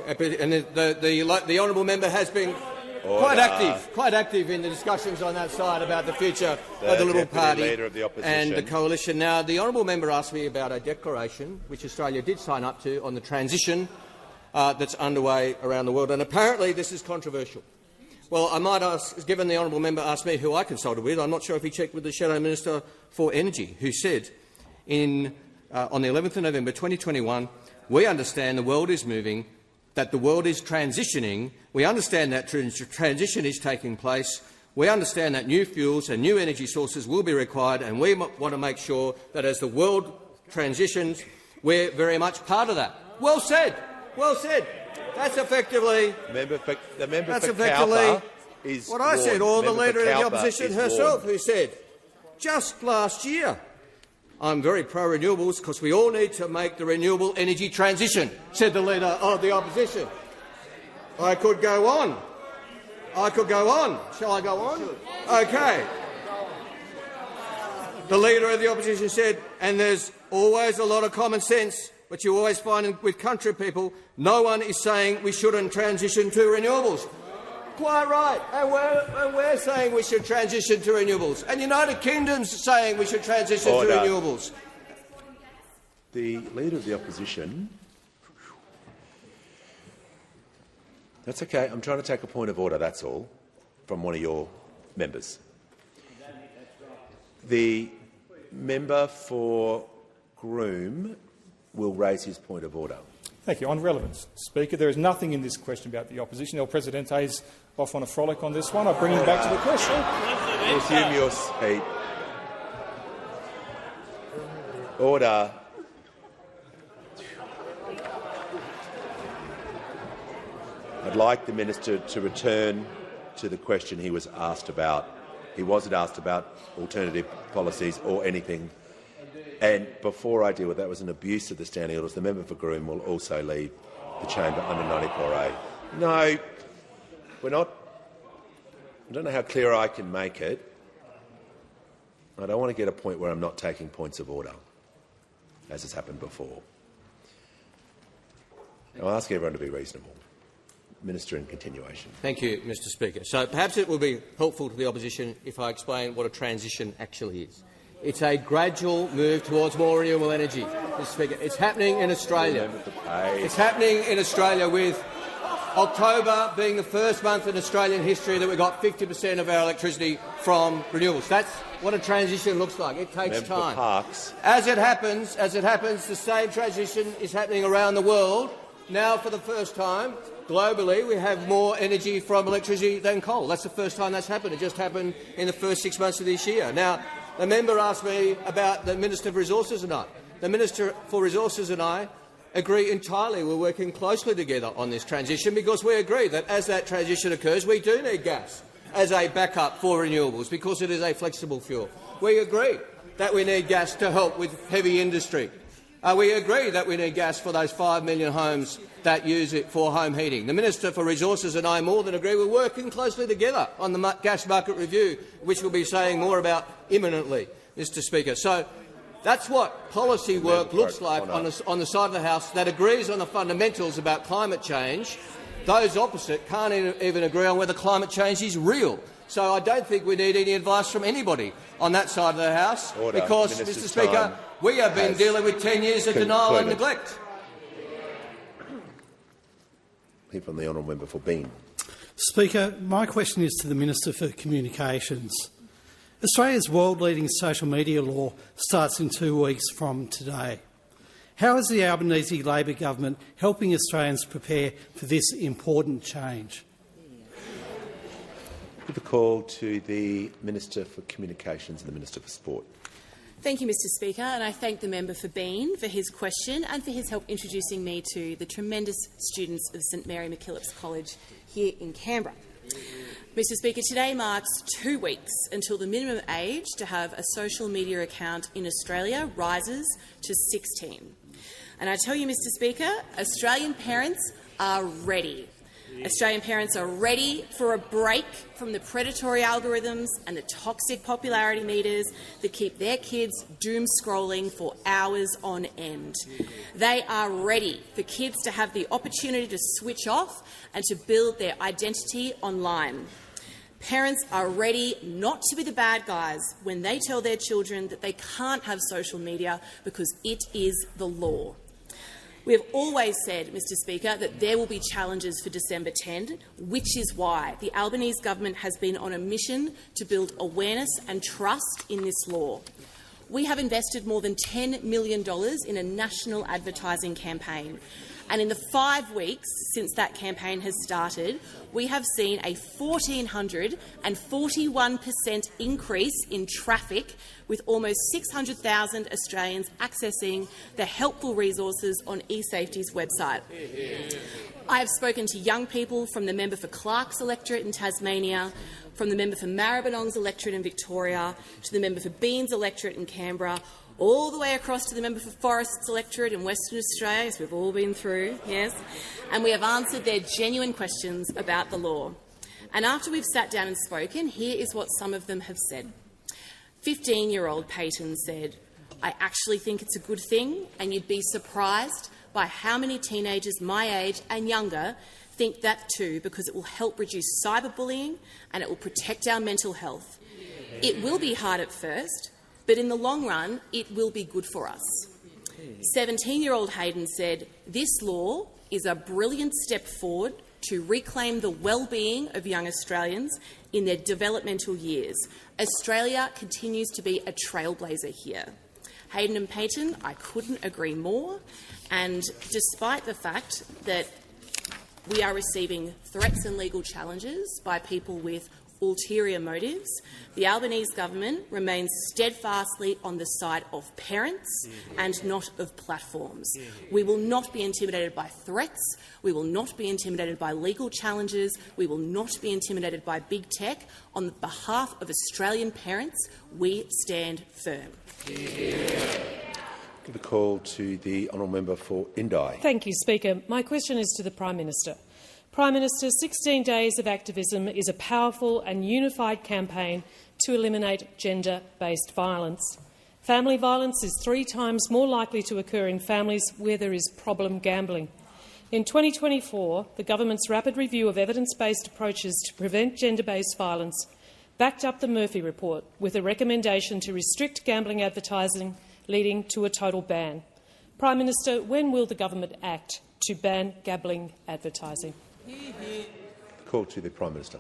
And the honourable member has been quite active in the discussions on that side about the future of the Liberal Party and the coalition. Now, the honourable member asked me about a declaration which Australia did sign up to on the transition that's underway around the world, and apparently this is controversial. Well, I might ask, given the honourable member asked me who I consulted with, I'm not sure if he checked with the Shadow Minister for Energy, who said on the 11th of November 2021, we understand the world is moving, that the world is transitioning. We understand that transition is taking place. We understand that new fuels and new energy sources will be required, and we want to make sure that as the world transitions, we're very much part of that. Well said. Well said. That's effectively what I said, or the Leader of the Opposition herself, who said just last year, I'm very pro-renewables because we all need to make the renewable energy transition, said the Leader of the Opposition. I could go on. I could go on. Shall I go on? OK. The Leader of the Opposition said, and there's always a lot of common sense, but you always find with country people, no one is saying we shouldn't transition to renewables. Quite right. And we're saying we should transition to renewables. And United Kingdom's saying we should transition to renewables. The Leader of the Opposition. That's OK. I'm trying to take a point of order, that's all, from one of your members. The member for Groom will raise his point of order. Thank you. On relevance, Speaker, there is nothing in this question about the opposition. El Presidente is off on a frolic on this one. I bring him back to the question. Resume your seat. Order. I'd like the minister to return to the question he was asked about. He wasn't asked about alternative policies or anything. And before I deal with that, was an abuse of the standing orders. The member for Groom will also leave the chamber under 94A. No, we're not. I don't know how clear I can make it. I don't want to get a point where I'm not taking points of order, as has happened before. I'll ask everyone to be reasonable. Minister, in continuation. Thank you, Mr Speaker. So perhaps it will be helpful to the opposition if I explain what a transition actually is. It's a gradual move towards more renewable energy, Mr Speaker. It's happening in Australia. It's happening in Australia, with October being the first month in Australian history that we got 50% of our electricity from renewables. That's what a transition looks like. It takes time. As it happens, the same transition is happening around the world. Now, for the first time, globally, we have more energy from electricity than coal. That's the first time that's happened. It just happened in the first 6 months of this year. Now, The member asked me about the Minister for Resources and I. The Minister for Resources and I agree entirely. We're working closely together on this transition because we agree that as that transition occurs, we do need gas as a backup for renewables because it is a flexible fuel. We agree that we need gas to help with heavy industry. We agree that we need gas for those 5 million homes that use it for home heating. The Minister for Resources and I more than agree. We're working closely together on the gas market review, which we'll be saying more about imminently, Mr Speaker. So that's what policy work looks like on the side of the House that agrees on the fundamentals about climate change. Those opposite can't even agree on whether climate change is real. So I don't think we need any advice from anybody on that side of the House because, Mr Speaker, we have been dealing with 10 years of denial and neglect. Here from the honourable member for Bean. Speaker, my question is to the Minister for Communications. Australia's world-leading social media law starts in 2 weeks from today. How is the Albanese Labor government helping Australians prepare for this important change? Give a call to the Minister for Communications and the Minister for Sport. Thank you, Mr Speaker, and I thank the member for Bean for his question and for his help introducing me to the tremendous students of St Mary MacKillop's College here in Canberra. Mr Speaker, today marks 2 weeks until the minimum age to have a social media account in Australia rises to 16. And I tell you, Mr Speaker, Australian parents are ready. Australian parents are ready for a break from the predatory algorithms and the toxic popularity meters that keep their kids doom-scrolling for hours on end. They are ready for kids to have the opportunity to switch off and to build their identity online. Parents are ready not to be the bad guys when they tell their children that they can't have social media because it is the law. We have always said, Mr Speaker, that there will be challenges for December 10, which is why the Albanese government has been on a mission to build awareness and trust in this law. We have invested more than $10 million in a national advertising campaign. And in the 5 weeks since that campaign has started, we have seen a 1,441% increase in traffic, with almost 600,000 Australians accessing the helpful resources on eSafety's website. I have spoken to young people from the member for Clark's electorate in Tasmania, from the member for Maribyrnong's electorate in Victoria, to the member for Bean's electorate in Canberra, all the way across to the member for Forrest's electorate in Western Australia, as we've all been through, yes, and we have answered their genuine questions about the law. And after we've sat down and spoken, here is what some of them have said. 15-year-old Peyton said, "I actually think it's a good thing, and you'd be surprised by how many teenagers my age and younger think that too, because it will help reduce cyberbullying and it will protect our mental health. It will be hard at first, but in the long run, it will be good for us." 17-year-old Hayden said, "This law is a brilliant step forward to reclaim the well-being of young Australians in their developmental years. Australia continues to be a trailblazer here." Hayden and Peyton, I couldn't agree more. And despite the fact that we are receiving threats and legal challenges by people with ulterior motives, the Albanese government remains steadfastly on the side of parents and not of platforms. We will not be intimidated by threats. We will not be intimidated by legal challenges. We will not be intimidated by big tech. On behalf of Australian parents, we stand firm. Give a call to the honourable member for Indi. Thank you, Speaker. My question is to the Prime Minister. Prime Minister, 16 Days of Activism is a powerful and unified campaign to eliminate gender-based violence. Family violence is 3 times more likely to occur in families where there is problem gambling. In 2024, the government's rapid review of evidence-based approaches to prevent gender-based violence backed up the Murphy report with a recommendation to restrict gambling advertising, leading to a total ban. Prime Minister, when will the government act to ban gambling advertising? Call to the Prime Minister.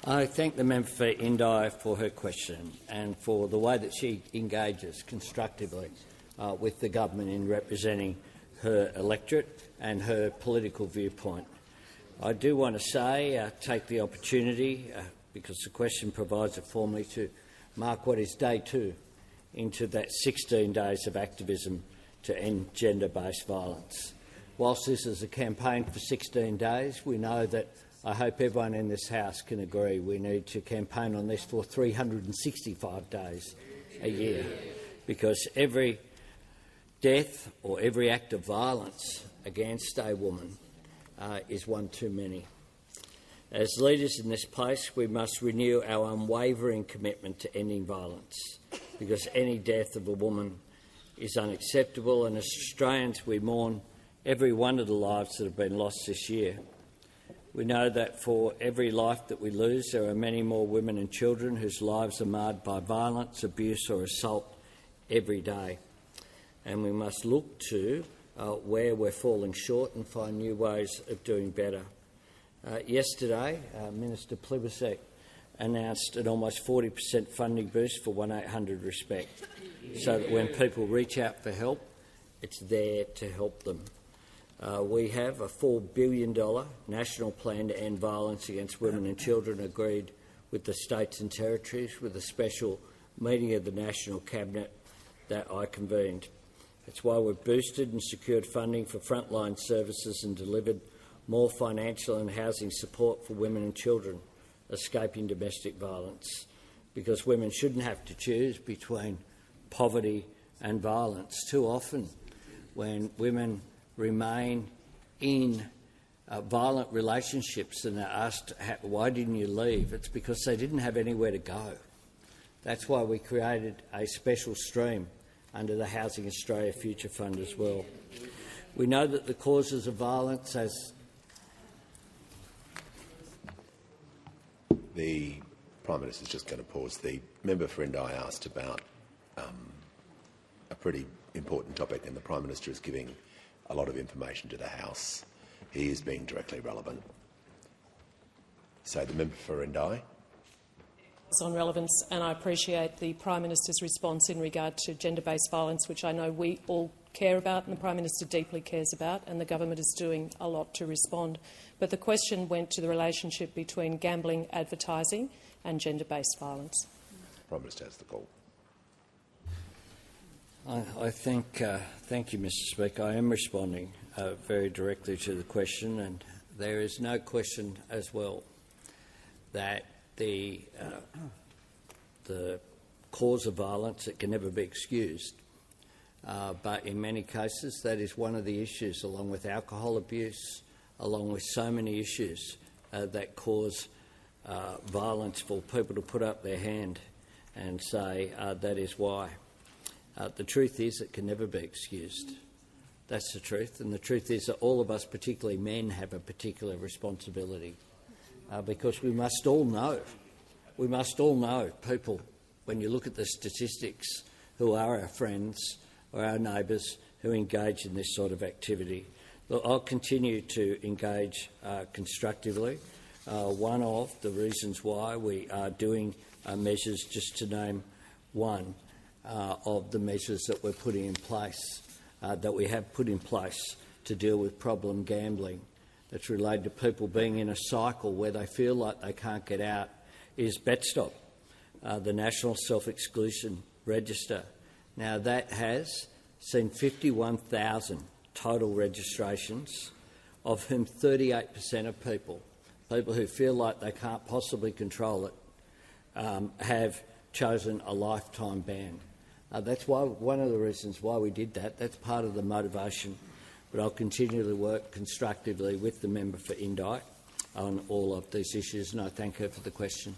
I thank the member for Indi for her question and for the way that she engages constructively with the government in representing her electorate and her political viewpoint. I do want to say, take the opportunity, because the question provides it for me, to mark what is day 2 into that 16 days of activism to end gender-based violence. Whilst this is a campaign for 16 days, we know that I hope everyone in this House can agree we need to campaign on this for 365 days a year, because every death or every act of violence against a woman is one too many. As leaders in this place, we must renew our unwavering commitment to ending violence, because any death of a woman is unacceptable, and as Australians we mourn every one of the lives that have been lost this year. We know that for every life that we lose, there are many more women and children whose lives are marred by violence, abuse or assault every day. And we must look to where we're falling short and find new ways of doing better. Yesterday, Minister Plibersek announced an almost 40% funding boost for 1800 Respect, so that when people reach out for help, it's there to help them. We have a $4 billion national plan to end violence against women and children agreed with the states and territories with a special meeting of the National Cabinet that I convened. That's why we've boosted and secured funding for frontline services and delivered more financial and housing support for women and children escaping domestic violence, because women shouldn't have to choose between poverty and violence. Too often, when women remain in violent relationships and are asked, why didn't you leave? It's because they didn't have anywhere to go. That's why we created a special stream under the Housing Australia Future Fund as well. We know that the causes of violence, as the Prime Minister's just going to pause. The member for Indi asked about a pretty important topic, and the Prime Minister is giving a lot of information to the House. He is being directly relevant. So the member for Indi. It's on relevance, and I appreciate the Prime Minister's response in regard to gender-based violence, which I know we all care about and the Prime Minister deeply cares about, and the government is doing a lot to respond. But the question went to the relationship between gambling, advertising and gender-based violence. Prime Minister has the call. Thank you, Mr Speaker. I am responding very directly to the question, and there is no question as well that the cause of violence, it can never be excused. But in many cases, that is one of the issues, along with alcohol abuse, along with so many issues that cause violence, for people to put up their hand and say that is why. The truth is it can never be excused. That's the truth. And the truth is that all of us, particularly men, have a particular responsibility because we must all know, people, when you look at the statistics, who are our friends or our neighbours who engage in this sort of activity. Look, I'll continue to engage constructively. One of the reasons why we are doing measures, just to name one of the measures that we're putting in place, that we have put in place to deal with problem gambling that's related to people being in a cycle where they feel like they can't get out, is BetStop, the National Self-Exclusion Register. Now, that has seen 51,000 total registrations, of whom 38% of people who feel like they can't possibly control it, have chosen a lifetime ban. That's one of the reasons why we did that. That's part of the motivation. But I'll continue to work constructively with the member for Indi on all of these issues, and I thank her for the question.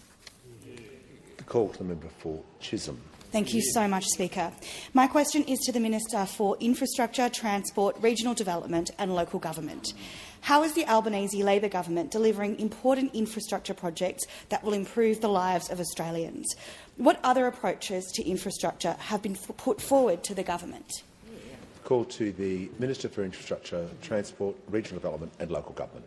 The call to the member for Chisholm. Thank you so much, Speaker. My question is to the Minister for Infrastructure, Transport, Regional Development and Local Government. How is the Albanese Labor government delivering important infrastructure projects that will improve the lives of Australians? What other approaches to infrastructure have been put forward to the government? Call to the Minister for Infrastructure, Transport, Regional Development and Local Government.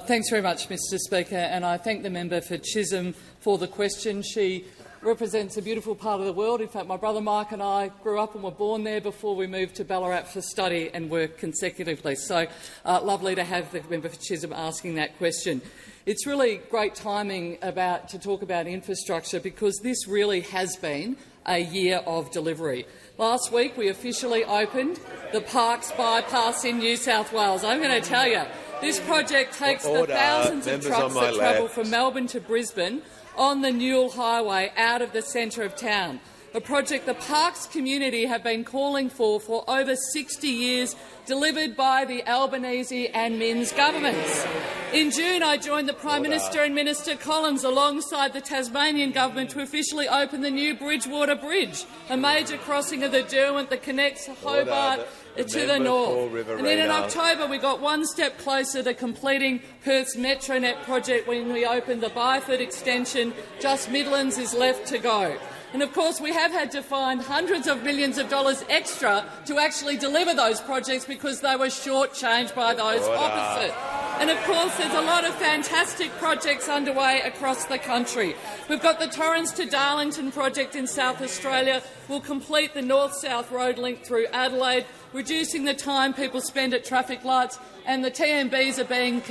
Thanks very much, Mr Speaker, and I thank the member for Chisholm for the question. She represents a beautiful part of the world. In fact, my brother Mike and I grew up and were born there before we moved to Ballarat for study and work consecutively. So lovely to have the member for Chisholm asking that question. It's really great timing to talk about infrastructure because this really has been a year of delivery. Last week we officially opened the Parkes Bypass in New South Wales. I'm going to tell you, this project takes the thousands of trucks that travel from Melbourne to Brisbane on the Newell Highway out of the centre of town, a project the Parkes community have been calling for over 60 years, delivered by the Albanese and Minns governments. In June, I joined the Prime Minister and Minister Collins alongside the Tasmanian government to officially open the new Bridgewater Bridge, a major crossing of the Derwent that connects Hobart to the north. And then in October, we got one step closer to completing Perth's Metronet project when we opened the Byford extension. Just Midlands is left to go. And of course, we have had to find hundreds of millions of dollars extra to actually deliver those projects because they were shortchanged by those opposite. And of course, there's a lot of fantastic projects underway across the country. We've got the Torrens to Darlington project in South Australia. We'll complete the north-south road link through Adelaide, reducing the time people spend at traffic lights, and the TMBs are being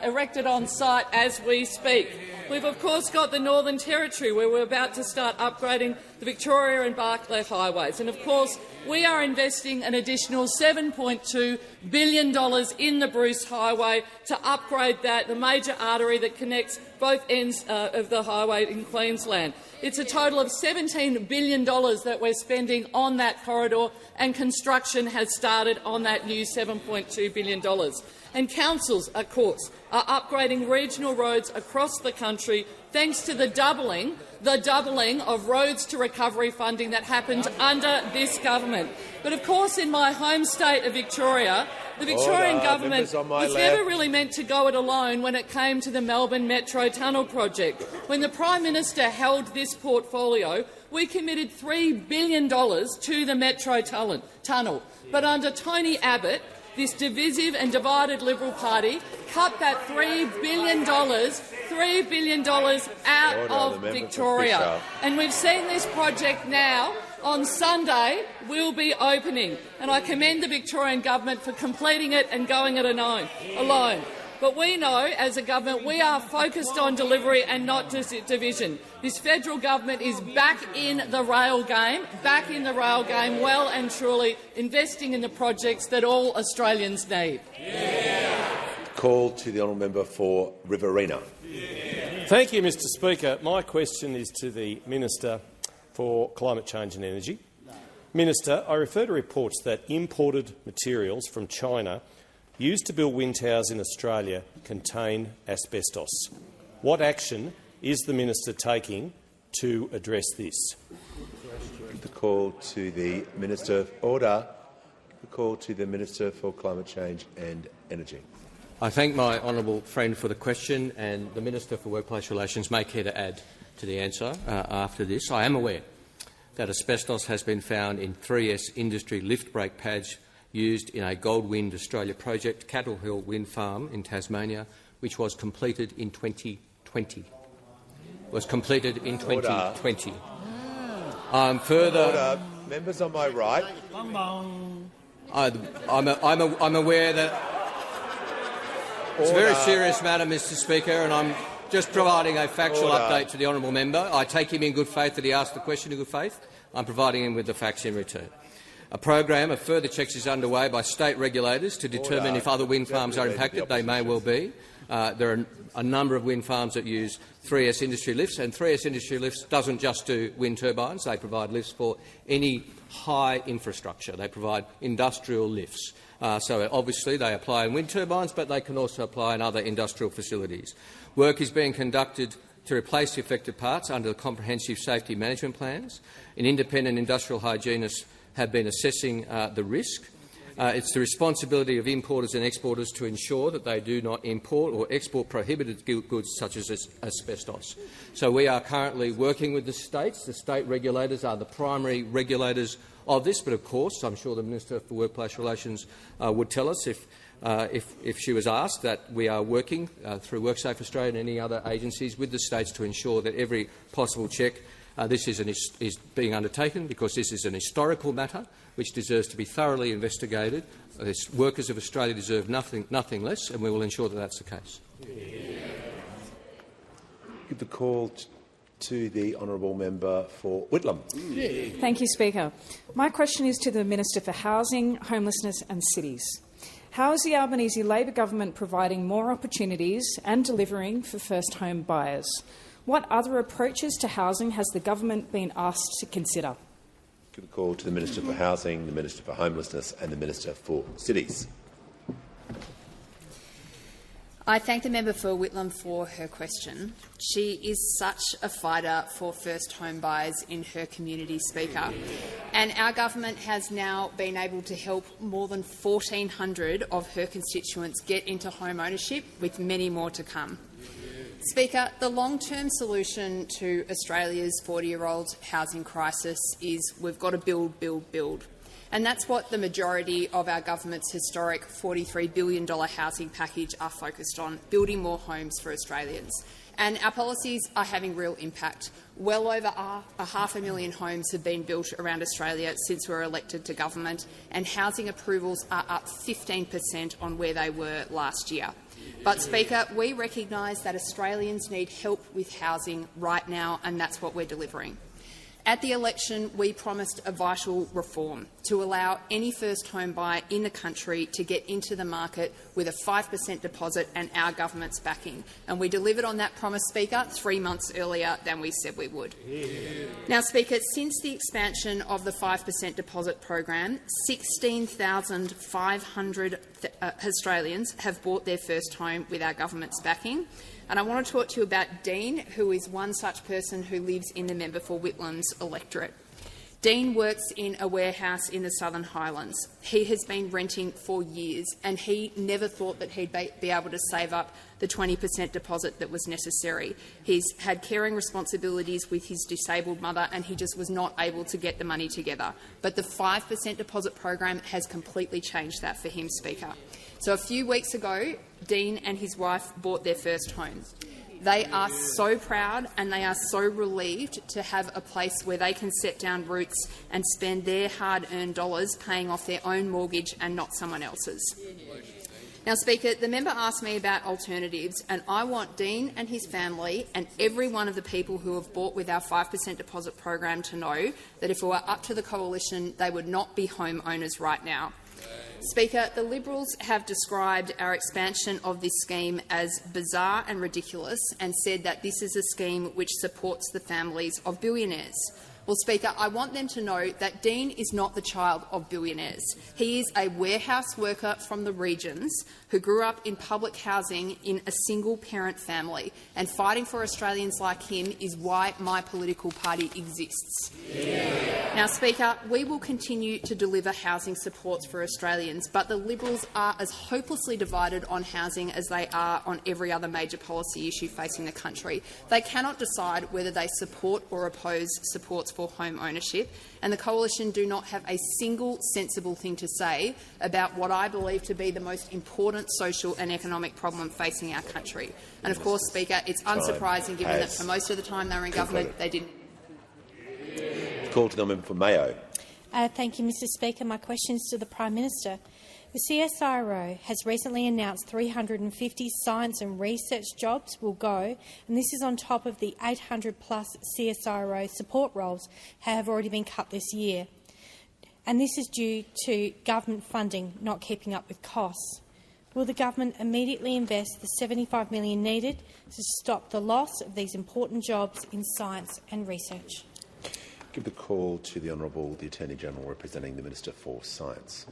erected on site as we speak. We've of course got the Northern Territory, where we're about to start upgrading the Victoria and Barkla highways. And of course, we are investing an additional $7.2 billion in the Bruce Highway to upgrade that, the major artery that connects both ends of the highway in Queensland. It's a total of $17 billion that we're spending on that corridor, and construction has started on that new $7.2 billion. And councils, of course, are upgrading regional roads across the country thanks to the doubling of Roads to Recovery funding that happened under this government. But of course, in my home state of Victoria, the Victorian government was never really meant to go it alone when it came to the Melbourne Metro Tunnel project. When the Prime Minister held this portfolio, we committed $3 billion to the Metro Tunnel. But under Tony Abbott, this divisive and divided Liberal Party cut that $3 billion out of Victoria. And we've seen this project now on Sunday will be opening, and I commend the Victorian government for completing it and going it alone. But we know, as a government, we are focused on delivery and not division. This federal government is back in the rail game, well and truly, investing in the projects that all Australians need. Call to the honourable member for Riverina. Thank you, Mr Speaker. My question is to the Minister for Climate Change and Energy. Minister, I refer to reports that imported materials from China used to build wind towers in Australia contain asbestos. What action is the Minister taking to address this? The call to the Minister. Order. The call to the Minister for Climate Change and Energy. I thank my honourable friend for the question, and the Minister for Workplace Relations may care to add to the answer after this. I am aware that asbestos has been found in 3S industry lift brake pads used in a Goldwind Australia project, Cattle Hill Wind Farm in Tasmania, which was completed in 2020. Order. Members on my right. I'm aware that it's a very serious matter, Mr Speaker, and I'm just providing a factual update to the honourable member. I take him in good faith that he asked the question in good faith. I'm providing him with the facts in return. A program of further checks is underway by state regulators to determine if other wind farms are impacted. They may well be. There are a number of wind farms that use 3S industry lifts, and 3S industry lifts doesn't just do wind turbines. They provide lifts for any high infrastructure. They provide industrial lifts. So obviously they apply in wind turbines, but they can also apply in other industrial facilities. Work is being conducted to replace the affected parts under the comprehensive safety management plans. An independent industrial hygienist have been assessing the risk. It's the responsibility of importers and exporters to ensure that they do not import or export prohibited goods such as asbestos. So we are currently working with the states. The state regulators are the primary regulators of this, but of course I'm sure the Minister for Workplace Relations would tell us if she was asked that we are working through WorkSafe Australia and any other agencies with the states to ensure that every possible check this is being undertaken, because this is an historical matter which deserves to be thoroughly investigated. The workers of Australia deserve nothing less, and we will ensure that that's the case. Give the call to the honourable member for Whitlam. Thank you, Speaker. My question is to the Minister for Housing, Homelessness and Cities. How is the Albanese Labor government providing more opportunities and delivering for first home buyers? What other approaches to housing has the government been asked to consider? Give the call to the Minister for Housing, the Minister for Homelessness and the Minister for Cities. I thank the member for Whitlam for her question. She is such a fighter for first home buyers in her community, Speaker. And our government has now been able to help more than 1,400 of her constituents get into home ownership, with many more to come. Speaker, the long-term solution to Australia's 40-year-old housing crisis is we've got to build, build, build. And that's what the majority of our government's historic $43 billion housing package are focused on, building more homes for Australians. And our policies are having real impact. Well over 500,000 homes have been built around Australia since we were elected to government, and housing approvals are up 15% on where they were last year. But, Speaker, we recognise that Australians need help with housing right now, and that's what we're delivering. At the election, we promised a vital reform to allow any first home buyer in the country to get into the market with a 5% deposit and our government's backing. And we delivered on that promise, Speaker, 3 months earlier than we said we would. Now, Speaker, since the expansion of the 5% deposit program, 16,500 Australians have bought their first home with our government's backing. And I want to talk to you about Dean, who is one such person who lives in the member for Whitlam's electorate. Dean works in a warehouse in the Southern Highlands. He has been renting for years, and he never thought that he'd be able to save up the 20% deposit that was necessary. He's had caring responsibilities with his disabled mother, and he just was not able to get the money together. But the 5% deposit program has completely changed that for him, Speaker. So a few weeks ago, Dean and his wife bought their first home. They are so proud and they are so relieved to have a place where they can set down roots and spend their hard-earned dollars paying off their own mortgage and not someone else's. Now, Speaker, the member asked me about alternatives, and I want Dean and his family and every one of the people who have bought with our 5% deposit program to know that if it were up to the coalition, they would not be homeowners right now. Speaker, the Liberals have described our expansion of this scheme as bizarre and ridiculous and said that this is a scheme which supports the families of billionaires. Well, Speaker, I want them to know that Dean is not the child of billionaires. He is a warehouse worker from the regions who grew up in public housing in a single-parent family, and fighting for Australians like him is why my political party exists. Yeah. Now, Speaker, we will continue to deliver housing supports for Australians, but the Liberals are as hopelessly divided on housing as they are on every other major policy issue facing the country. They cannot decide whether they support or oppose supports for home ownership, and the coalition do not have a single sensible thing to say about what I believe to be the most important social and economic problem facing our country. And of course, Speaker, it's unsurprising given that for most of the time they were in government, they didn't. Call to the member for Mayo. Thank you, Mr Speaker. My question is to the Prime Minister. The CSIRO has recently announced 350 science and research jobs will go, and this is on top of the 800-plus CSIRO support roles that have already been cut this year. And this is due to government funding not keeping up with costs. Will the government immediately invest the $75 million needed to stop the loss of these important jobs in science and research? Give the call to the Honourable the Attorney-General representing the Minister for Science.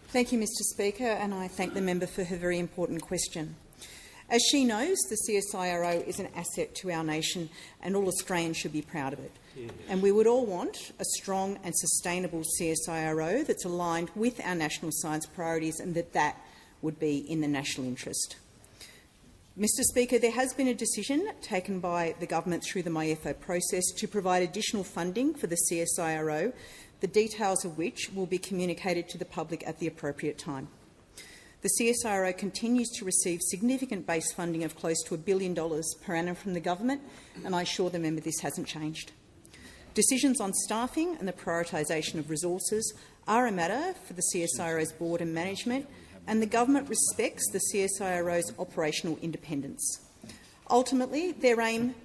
Thank you, Mr Speaker, and I thank the member for her very important question. As she knows, the CSIRO is an asset to our nation and all Australians should be proud of it. And we would all want a strong and sustainable CSIRO that's aligned with our national science priorities, and that would be in the national interest. Mr Speaker, there has been a decision taken by the government through the MyEFO process to provide additional funding for the CSIRO, the details of which will be communicated to the public at the appropriate time. The CSIRO continues to receive significant base funding of close to $1 billion per annum from the government, and I assure the member this hasn't changed. Decisions on staffing and the prioritisation of resources are a matter for the CSIRO's board and management, and the government respects the CSIRO's operational independence. Ultimately, their aim,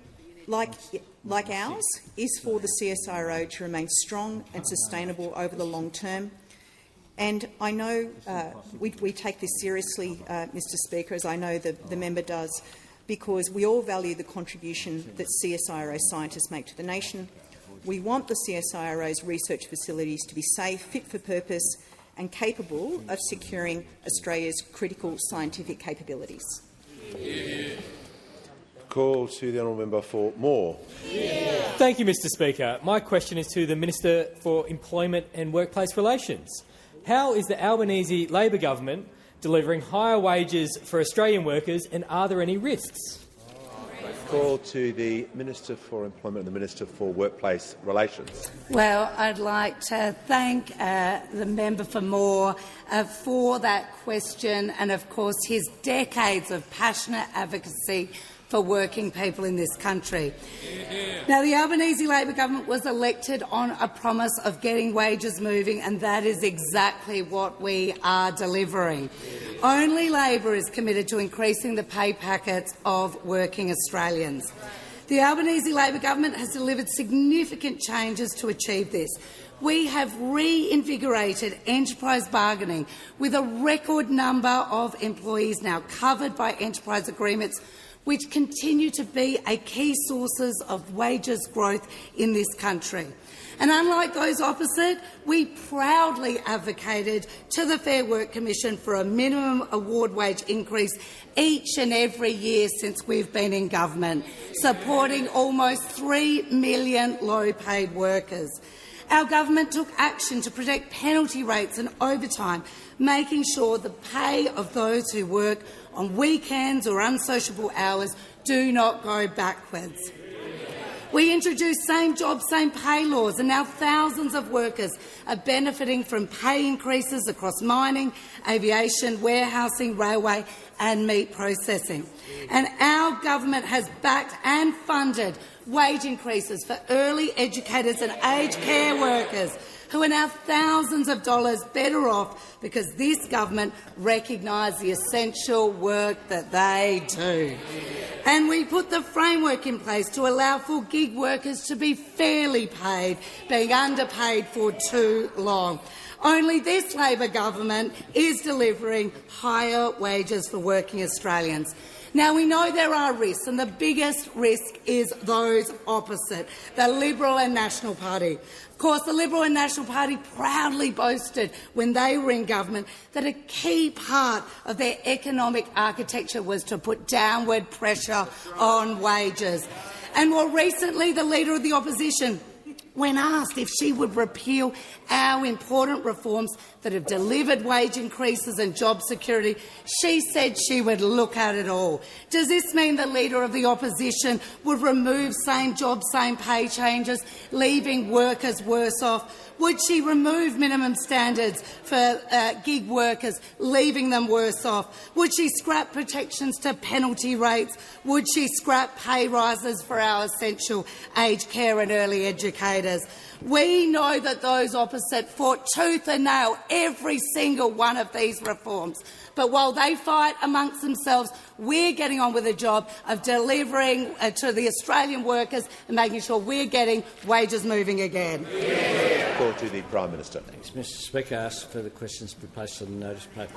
like ours, is for the CSIRO to remain strong and sustainable over the long term. And I know we take this seriously, Mr Speaker, as I know the member does, because we all value the contribution that CSIRO scientists make to the nation. We want the CSIRO's research facilities to be safe, fit for purpose and capable of securing Australia's critical scientific capabilities. Call to the honourable member for Moore. Thank you, Mr Speaker. My question is to the Minister for Employment and Workplace Relations. How is the Albanese Labor government delivering higher wages for Australian workers, and are there any risks? Call to the Minister for Employment and the Minister for Workplace Relations. Well, I'd like to thank the member for Moore for that question and, of course, his decades of passionate advocacy for working people in this country. Now, the Albanese Labor government was elected on a promise of getting wages moving, and that is exactly what we are delivering. Only Labor is committed to increasing the pay packets of working Australians. The Albanese Labor government has delivered significant changes to achieve this. We have reinvigorated enterprise bargaining, with a record number of employees now covered by enterprise agreements, which continue to be a key sources of wages growth in this country. And unlike those opposite, we proudly advocated to the Fair Work Commission for a minimum award wage increase each and every year since we've been in government, supporting almost 3 million low-paid workers. Our government took action to protect penalty rates and overtime, making sure the pay of those who work on weekends or unsociable hours do not go backwards. We introduced same job, same pay laws, and now thousands of workers are benefiting from pay increases across mining, aviation, warehousing, railway and meat processing. And our government has backed and funded wage increases for early educators and aged care workers, who are now thousands of dollars better off because this government recognised the essential work that they do. And we put the framework in place to allow for gig workers to be fairly paid, being underpaid for too long. Only this Labor government is delivering higher wages for working Australians. Now, we know there are risks, and the biggest risk is those opposite, the Liberal and National Party. Of course, the Liberal and National Party proudly boasted when they were in government that a key part of their economic architecture was to put downward pressure on wages. And more recently, the Leader of the Opposition, when asked if she would repeal our important reforms that have delivered wage increases and job security, she said she would look at it all. Does this mean the Leader of the Opposition would remove same job, same pay changes, leaving workers worse off? Would she remove minimum standards for gig workers, leaving them worse off? Would she scrap protections to penalty rates? Would she scrap pay rises for our essential aged care and early educators? We know that those opposite fought tooth and nail every single one of these reforms. But while they fight amongst themselves, we're getting on with the job of delivering to the Australian workers and making sure we're getting wages moving again. Call to the Prime Minister. Thanks, Mr Speaker. I ask further questions to be placed on the notice paper.